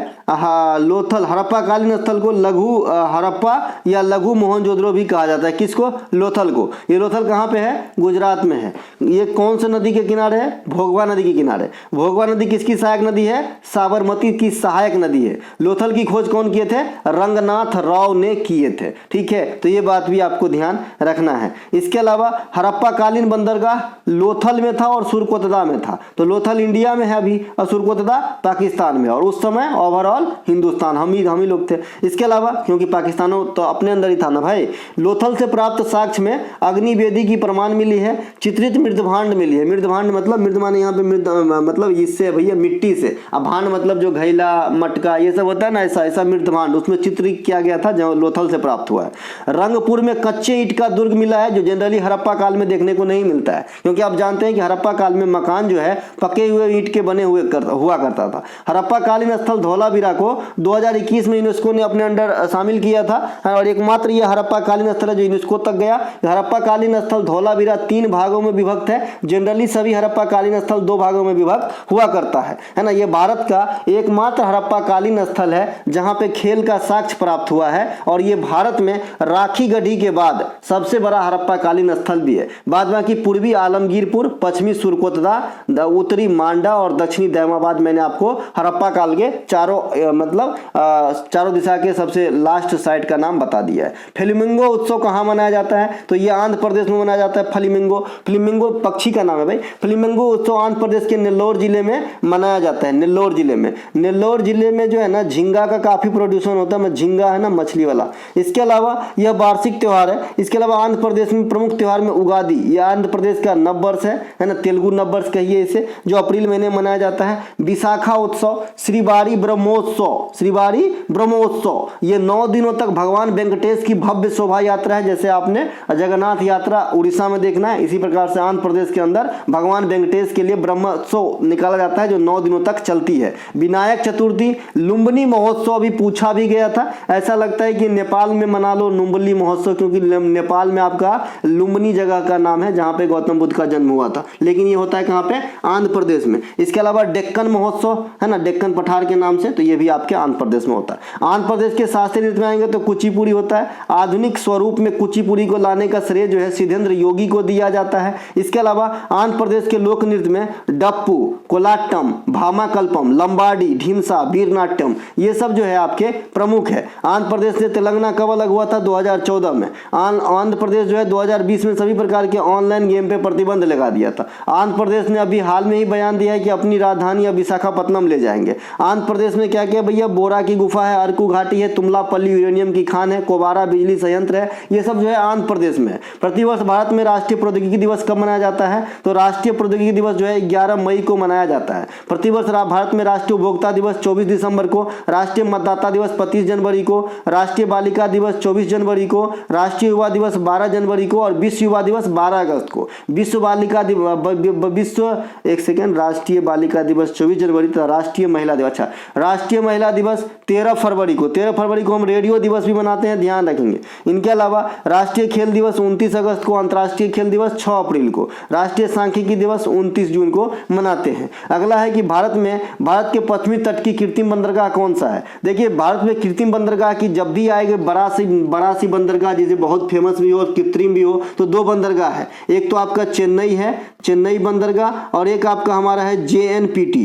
लोथल हड़प्पा कालीन स्थल को लघु हड़प्पा या लघु मोहनजोदड़ो भी कहा जाता है। किसको, लोथल को। ये लोथल कहाँ पे है, गुजरात में है। ये कौन सी नदी के किनारे है, भोगवा नदी के किनारे। भोगवा नदी किसकी सहायक नदी है, साबरमती की सहायक नदी है। लोथल की खोज कौन किए थे, रंगनाथ राव ने किए थे, ठीक है। तो ये बात भी आपको ध्यान रखना है। इसके अलावा हड़प्पा कालीन बंदरगाह लोथल में था और सुरकोतदा में था। तो लोथल इंडिया में है अभी और सुरकोतदा पाकिस्तान में, और उस समय ओवरऑल हिंदुस्तान हम ही लोग थे। इसके अलावा क्योंकि पाकिस्तान तो अपने अंदर ही था ना भाई। लोथल से प्राप्त साक्ष्य में अग्निवेदी की प्रमाण मिली है, चित्रित मृदभांड मिली है। मृदभांड मतलब मृद माने यहाँ पे मृद मतलब इससे भैया मिट्टी से, अब भांड मतलब जो घैला मटका ये सब होता है ना, ऐसा मृदभांड, उसमें चित्रित किया गया था जो लोथल से प्राप्त हुआ है। रंगपुर में कच्चे ईंट का दुर्ग मिला है, जो जनरली हड़प्पा काल में देखने को नहीं मिलता है, क्योंकि आप जानते हैं कि हड़प्पा काल में मकान जो है पके हुए ईंट के बने हुए हुआ करता था। हड़प्पा कालीन स्थल धौलावीरा को 2021 में यूनेस्को ने अपने अंडर शामिल किया था, और एकमात्र यह हड़प्पा कालीन स्थल है जो यूनेस्को तक गया। हड़प्पा कालीन स्थल धौलावीरा 3 भागों में विभक्त है। जनरली सभी हड़प्पा कालीन स्थल 2 भागों में विभक्त हुआ करता है ना। यह भारत का एकमात्र हड़प्पा कालीन स्थल है जहां पे खेल का साक्ष्य प्राप्त हुआ है, और यह भारत में राखी गढ़ी के बाद सबसे बड़ा हड़प्पा कालीन स्थल भी है। बाद बाकी पूर्वी आलमगीरपुर, पश्चिमी सुरकोतदा, उत्तरी मांडा और दक्षिणी दैमाबाद मैंने आपको हड़प्पा काल के चारों दिशा के सबसे लास्ट साइट का नाम बता दिया है। फ्लेमिंगो उत्सव कहाँ मनाया जाता है, तो ये आंध्र प्रदेश में मनाया जाता है। फ्लेमिंगो पक्षी का नाम है भाई। फ्लेमिंगो उत्सव आंध्र प्रदेश के नेल्लोर जिले में मनाया जाता है। नेल्लोर जिले में जो है ना झींगा का काफी प्रोड्यूसन होता है। झींगा है ना मछली वाला। इसके अलावा यह वार्षिक त्योहार है। इसके अलावा आंध्र प्रदेश में प्रमुख त्योहार में उगादी, यह आंध्र प्रदेश का नववर्ष है ना, तेलुगु नववर्ष कहिए इसे, जो अप्रैल महीने मनाया जाता है। विशाखा उत्सव, श्रीवारी ब्रह्मोत्सव, श्रीवारी ब्रह्मोत्सव, ये 9 दिनों तक भगवान वेंकटेश की भव्य शोभा यात्रा है। जैसे आपने जगन्नाथ यात्रा उड़ीसा में देखना है, इसी प्रकार से आंध्र प्रदेश के अंदर भगवान वेंकटेश के लिए ब्रह्मोत्सव निकाला जाता है जो 9 दिनों तक चलती है। विनायक चतुर्थी, लुम्बिनी महोत्सव अभी पूछा भी गया था, ऐसा लगता है कि नेपाल में मना लो लुम्बिनी महोत्सव, क्योंकि नेपाल में आपका लुम्बिनी जगह का नाम है जहां पे गौतम बुद्ध का जन्म हुआ था, लेकिन ये होता है कहां पे, आंध्र प्रदेश में। इसके अलावा डेक्कन महोत्सव है ना, डेक्कन पठार के नाम से, तो ये भी आपके आंध्र प्रदेश में होता है। आंध्र प्रदेश के शास्त्रीय नृत्य में आएंगे तो कुचिपुड़ी होता है। आधुनिक स्वरूप में कुचिपुड़ी को लाने का श्रेय जो है सिद्धेंद्र योगी को दिया जाता है। इसके अलावा आंध्र प्रदेश के लोक नृत्य में डप्पू, कोलाट्टम, भामाकल्पम, लंबाडी, ढीमसा, वीरनाट्यम, ये सब जो है आपके प्रमुख है। आंध्र प्रदेश से तेलंगाना कब अलग हुआ था, 2014 में। आंध्र प्रदेश जो है 2020 में सभी प्रकार के ऑनलाइन गेम पे प्रतिबंध लगा दिया था। आंध्र प्रदेश ने अभी हाल में ही बयान दिया है कि अपनी राजधानी अब विशाखापट्टनम ले जाएंगे। आंध्र प्रदेश में क्या क्या भैया, बोरा की गुफा है, अरकू घाटी है, तुमलापल्ली यूरेनियम की खान है, कोबारा बिजली संयंत्र है, ये सब जो है आंध्र प्रदेश में है। प्रतिवर्ष भारत में राष्ट्रीय प्रौद्योगिकी दिवस कब मनाया जाता है, तो राष्ट्रीय प्रौद्योगिकी दिवस जो है 11 मई को मनाया जाता है। प्रतिवर्ष भारत में राष्ट्रीय उपभोक्ता दिवस 24 दिसंबर को, राष्ट्रीय मतदाता दिवस 25 जनवरी को, राष्ट्रीय बालिका दिवस 24 जनवरी को, राष्ट्रीय युवा दिवस 12 जनवरी को और विश्व युवा दिवस 12 अगस्त को। विश्व बालिका राष्ट्रीय बालिका दिवस 24 जनवरी, तो राष्ट्रीय महिला दिवस, अच्छा राष्ट्रीय महिला दिवस 13 फरवरी को। 13 फरवरी को हम रेडियो दिवस भी मनाते हैं, ध्यान रखेंगे। इनके अलावा राष्ट्रीय खेल दिवस 29 अगस्त को, अंतर्राष्ट्रीय खेल दिवस 6 अप्रैल को, राष्ट्रीय सांख्यिकी दिवस 29 जून को मनाते हैं। अगला है कि भारत के पश्चिमी तट की कृत्रिम बंदरगाह कौन सा है। देखिए भारत में कृत्रिम बंदरगाह की जब भी आएगी, बड़ा सी बंदरगाह जिसे बहुत फेमस भी हो और कृत्रिम भी हो, तो 2 बंदरगाह है। एक तो आपका चेन्नई है, चेन्नई बंदरगाह, और एक आपका हमारा है JNPT,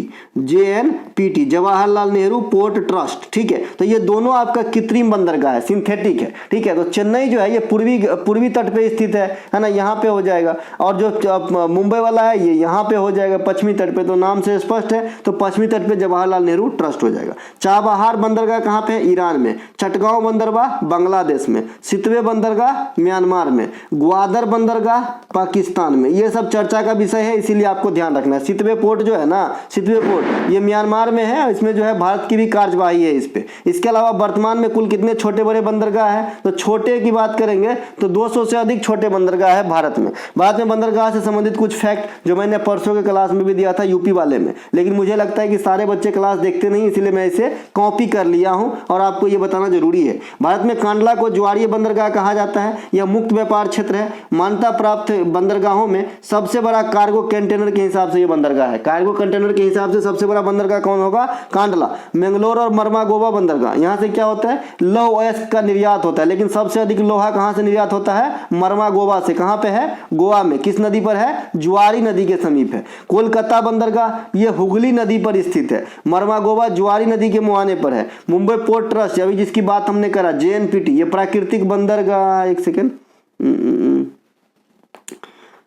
Jawaharlal Nehru port trust, ठीक है। तो ये दोनों आपका कृत्रिम बंदरगाह है, सिंथेटिक है, ठीक है। तो चेन्नई जो है ये पूर्वी तट पे स्थित है ना, यहाँ पे हो जाएगा। और जो मुंबई वाला है ये यहाँ पे हो जाएगा पश्चिमी तट पे, तो नाम से स्पष्ट है, तो पश्चिमी तट पे जवाहरलाल नेहरू ट्रस्ट हो जाएगा। चाबहार बंदरगाह कहाँ पे है, ईरान में। चटगांव बंदरगाह बांग्लादेश में। सितवे बंदरगाह म्यांमार में। ग्वादर बंदरगाह पाकिस्तान में। ये सब चर्चा का विषय है, इसीलिए आपको ध्यान रखना है। सितवे पोर्ट जो है ना, सितवे पोर्ट ये म्यांमार में है, इसमें जो है भारत की भी कार्यवाही है इस पे। इसके अलावा वर्तमान में कुल कितने छोटे बड़े बंदरगाह है, तो छोटे की बात करेंगे तो 200 से अधिक छोटे बंदरगाह है भारत में। भारत में बंदरगाह से संबंधित कुछ फैक्ट जो मैंने परसों के क्लास में भी दिया था यूपी वाले में, लेकिन मुझे लगता है कि सारे बच्चे क्लास देखते नहीं, इसलिए मैं इसे कॉपी कर लिया हूं और आपको यह बताना जरूरी है। भारत में कांडला को ज्वारीय बंदरगाह कहा जाता है। यह मुक्त व्यापार क्षेत्र है। मान्यता प्राप्त बंदरगाहों में सबसे बड़ा कार्गो कंटेनर के हिसाब से यह बंदरगाह है। कार्गो कंटेनर के हिसाब से सबसे बड़ा बंदरगाह कौन होगा, कांडला। मंगलोर और मर्मागोवा बंदरगाह, यहाँ से क्या होता है, लौह अयस्क का निर्यात होता है, लेकिन सबसे अधिक लोहा कहाँ से निर्यात होता है, मर्मागोवा से। कहाँ पे है, गोवा में। किस नदी पर है, ज्वारी नदी के समीप है। कोलकाता बंदरगाह ये हुगली नदी पर स्थित है। मर्मागोवा ज्वारी नदी के मुहाने पर है। मुंबई पोर्ट ट्रस्ट अभी जिसकी बात हमने करा, JNPT, ये प्राकृतिक बंदरगाह, एक सेकेंड,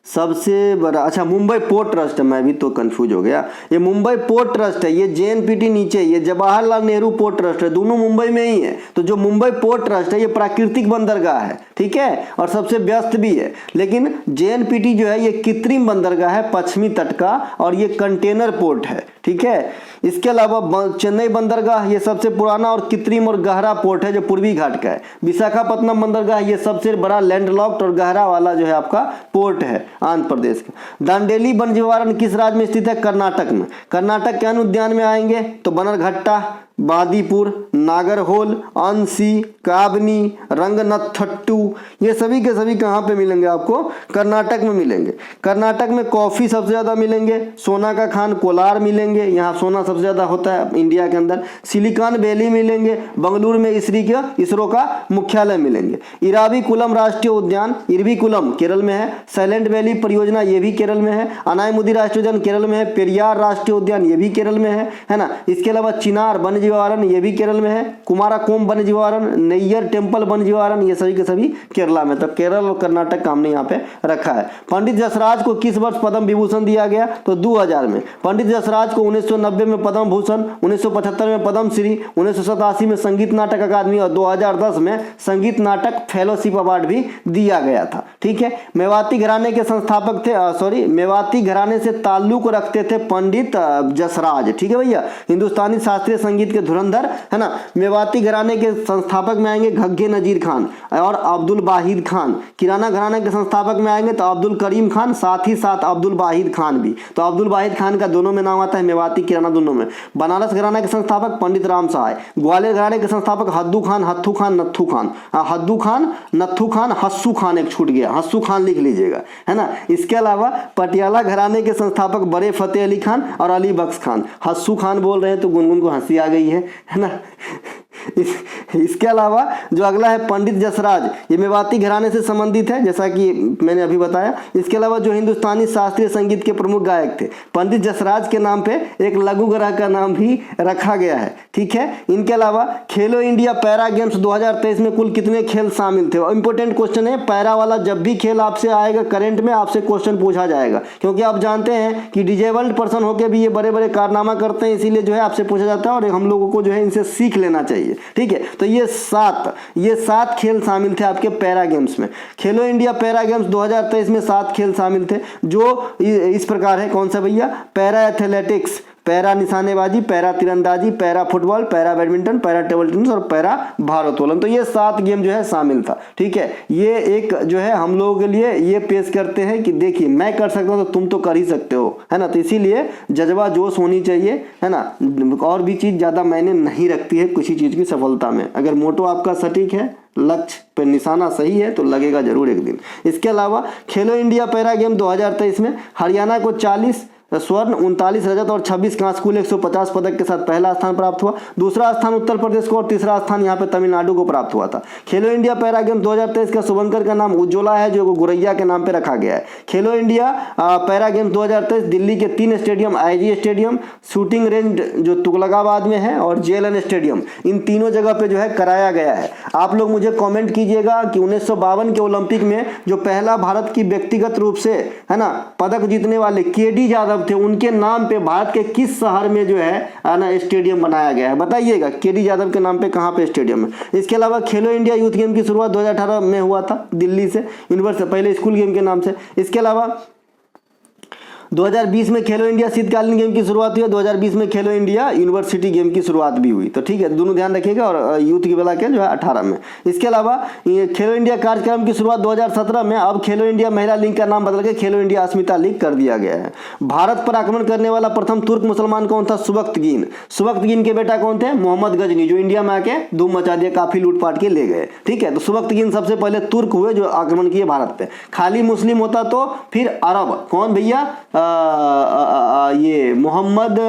सबसे बड़ा, अच्छा मुंबई पोर्ट ट्रस्ट है, मैं भी तो कंफ्यूज हो गया। ये मुंबई पोर्ट ट्रस्ट है, ये JNPT नीचे, ये जवाहरलाल नेहरू पोर्ट ट्रस्ट है, दोनों मुंबई में ही है। तो जो मुंबई पोर्ट ट्रस्ट है ये प्राकृतिक बंदरगाह है, ठीक है, और सबसे व्यस्त भी है। लेकिन JNPT जो है ये कृत्रिम बंदरगाह है पश्चिमी तट का, और ये कंटेनर पोर्ट है, ठीक है। इसके अलावा चेन्नई बंदरगाह ये सबसे पुराना और कृत्रिम और गहरा पोर्ट है जो पूर्वी घाट का है। विशाखापट्टनम बंदरगाह ये सबसे बड़ा लैंडलॉक्ड और गहरा वाला जो है आपका पोर्ट है आंध्र प्रदेश का। दांडेली वन निवारण किस राज्य में स्थित है, कर्नाटक में। कर्नाटक के उद्यान में आएंगे तो बनरघट्टा, बादीपुर, नागरहोल, अंसी, काबनी, रंगनथट्टू, ये सभी के सभी कहाँ पे मिलेंगे आपको, कर्नाटक में मिलेंगे। कर्नाटक में कॉफी सबसे ज्यादा मिलेंगे। सोना का खान कोलार मिलेंगे, यहाँ सोना सबसे ज्यादा होता है इंडिया के अंदर। सिलिकॉन वैली मिलेंगे। बंगलुरु में इसरो का मुख्यालय मिलेंगे। इराविकुलम राष्ट्रीय उद्यान, इरविकुलम केरल में है। साइलेंट वैली परियोजना ये भी केरल में है। अनायमुदी राष्ट्रीय उद्यान केरल में है। पेरियार राष्ट्रीय उद्यान ये भी केरल में है ना। इसके अलावा चिनार वन्य वन्यजीवारण ये भी केरल में है, कुमारकोम वन्यजीवारण, नेय्यर टेम्पल वन्यजीवारण ये सभी के सभी केरला में। तो केरल और कर्नाटक का हमने यहाँ पे रखा है। पंडित जसराज को किस वर्ष पद्म विभूषण दिया गया? तो 2000 में। पंडित जसराज को 1990 में पद्म भूषण, 1975 में पद्म श्री, 1987 में संगीत नाटक अकादमी और 2010 में संगीत नाटक फेलोशिप अवार्ड भी दिया गया था। ठीक है। मेवाती घराने के संस्थापक थे, मेवाती घराने से ताल्लुक रखते थे पंडित जसराज। ठीक है भैया। हिंदुस्तानी शास्त्रीय संगीत के धुरंधर है ना। मेवाती घराने के संस्थापक में आएंगे घग्गे नजीर खान और अब्दुल वाहिद खान। किराना घराने के संस्थापक में आएंगे तो अब्दुल करीम खान, साथ ही साथ अब्दुल वाहिद खान भी। तो अब्दुल वाहिद खान का दोनों में नाम आता है, मेवाती किराना दोनों में। बनारस घराने के संस्थापक पंडित राम सहाय। ग्वालियर घराने के संस्थापक हद्दू खान, हत्थू खान, नत्थू खान, हद्दू खान, नत्थू खान, हस्सू खान, एक छूट गया, हस्सू खान लिख लीजिएगा, है ना। इसके अलावा पटियाला घराने के संस्थापक बड़े फतेह अली खान और अली बख्श खान। हस्सू खान बोल रहे हैं तो गुनगुन को हंसी आ गई है ना। इसके अलावा जो अगला है पंडित जसराज, ये मेवाती घराने से संबंधित है, जैसा कि मैंने अभी बताया। इसके अलावा जो हिंदुस्तानी शास्त्रीय संगीत के प्रमुख गायक थे, पंडित जसराज के नाम पे एक लघु ग्रह का नाम भी रखा गया है। ठीक है। इनके अलावा खेलो इंडिया पैरा गेम्स 2023 में कुल कितने खेल शामिल थे? इंपॉर्टेंट क्वेश्चन है, पैरा वाला जब भी खेल आपसे आएगा करंट में आपसे क्वेश्चन पूछा जाएगा, क्योंकि आप जानते हैं कि डिजेबल्ड पर्सन होकर भी ये बड़े बड़े कारनामा करते हैं, इसीलिए जो है आपसे पूछा जाता है और हम लोगों को जो है इनसे सीख लेना चाहिए। ठीक है। तो ये सात खेल शामिल थे आपके पैरा गेम्स में। खेलो इंडिया पैरा गेम्स 2023 में 7 खेल शामिल थे, जो इस प्रकार है। कौन सा भैया? पैरा एथलेटिक्स, पैरा निशानेबाजी, पैरा तीरंदाजी, para football, para badminton, para table tennis और पैरा भारोत्तोलन। तो ये 7 गेम जो है शामिल था। ठीक है। ये एक जो है हम लोगों के लिए ये पेश करते हैं कि देखिए मैं कर सकता हूं तो तुम तो कर ही सकते हो, है ना। तो इसीलिए जज्बा जोश होनी चाहिए, है ना। और भी चीज ज्यादा मायने नहीं रखती है किसी चीज की सफलता में। अगर मोटो आपका सटीक है, लक्ष्य पे निशाना सही है तो लगेगा जरूर एक दिन। इसके अलावा खेलो इंडिया पैरा गेम 2023 में हरियाणा को 40 स्वर्ण, 39 रजत और 26 कांस्य, कुल 150 पदक के साथ पहला स्थान प्राप्त हुआ। दूसरा स्थान उत्तर प्रदेश को और तीसरा स्थान यहाँ पे तमिलनाडु को प्राप्त हुआ था। खेलो इंडिया पैरा गेम 2023 का शुभंकर का नाम उज्ज्वला है, जो गुरैया के नाम पे रखा गया है। खेलो इंडिया पैरा गेम 2023 दिल्ली के 3 stadium, IG stadium, shooting range जो तुगलकाबाद में है और जेएलएन स्टेडियम, इन तीनों जगह पे जो है कराया गया है। आप लोग मुझे कॉमेंट कीजिएगा कि 1952 के ओलंपिक में जो पहला भारत की व्यक्तिगत रूप से, है ना, पदक जीतने वाले केडी यादव थे, उनके नाम पे भारत के किस शहर में जो है ना स्टेडियम बनाया गया है? बताइएगा। केडी यादव के नाम पे कहां पे स्टेडियम है? इसके अलावा खेलो इंडिया यूथ गेम की शुरुआत 2018 में हुआ था दिल्ली से, यूनिवर्सिटी, पहले स्कूल गेम के नाम से। इसके अलावा 2020 में खेलो इंडिया शीतकालीन गेम की शुरुआत हुई है, 2020 में खेलो इंडिया यूनिवर्सिटी गेम की शुरुआत भी हुई। तो ठीक है, दोनों ध्यान रखिएगा। और यूथ की बेला के जो है 18 में। इसके अलावा खेलो इंडिया कार्यक्रम की शुरुआत 2017 में, अब खेलो इंडिया महिला लीग का नाम बदल के खेलो इंडिया अस्मिता लीग कर दिया गया है। भारत पर आक्रमण करने वाला प्रथम तुर्क मुसलमान कौन था? सुबक्तगीन। सुबक्तगीन के बेटा कौन थे? मोहम्मद गजनी, जो इंडिया में आके धूम मचा दिया, काफी लूटपाट के ले गए। ठीक है। तो सुबक्तगीन सबसे पहले तुर्क हुए जो आक्रमण किए भारत पे। खाली मुस्लिम होता तो फिर अरब, कौन भैया? ये मोहम्मद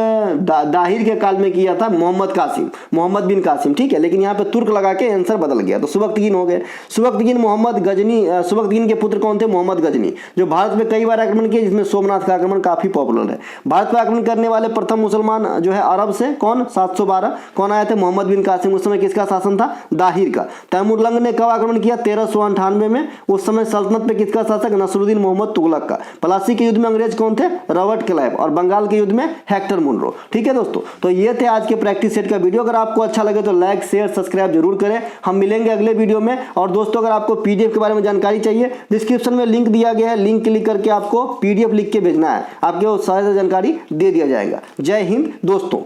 दाहिर के काल में किया था, मोहम्मद कासिम, मोहम्मद बिन कासिम। ठीक है। लेकिन यहाँ पे तुर्क लगा के आंसर बदल गया, तो सुबक्तगीन हो गए। सुबक्तगीन मोहम्मद गजनी, सुबक्तगीन के पुत्र कौन थे? मोहम्मद गजनी, जो भारत में कई बार आक्रमण किए, जिसमें सोमनाथ का आक्रमण काफी पॉपुलर है। भारत पर आक्रमण करने वाले प्रथम मुसलमान जो है अरब से, कौन? 712 कौन आए थे? मोहम्मद बिन कासिम। उस समय किसका शासन था? दाहिर का। तैमूरलंग ने कब आक्रमण किया? 1398 में। उस समय सल्तनत पे किसका शासक? नसरुद्दीन मोहम्मद तुगलक का। प्लासी के युद्ध में अंग्रेज कौन थे? Robert Clive. और बंगाल के युद्ध में हेक्टर मुनरो। ठीक है दोस्तों, तो ये थे आज के प्रैक्टिस सेट का वीडियो। अगर आपको अच्छा लगे तो लाइक शेयर सब्सक्राइब जरूर करें। हम मिलेंगे अगले वीडियो में। और दोस्तों अगर आपको पीडीएफ के बारे में जानकारी चाहिए, डिस्क्रिप्शन में लिंक दिया गया है, लिंक क्लिक करके आपको पीडीएफ लिख के भेजना है, आपके सारी जानकारी दे दिया जाएगा। जय हिंद दोस्तों।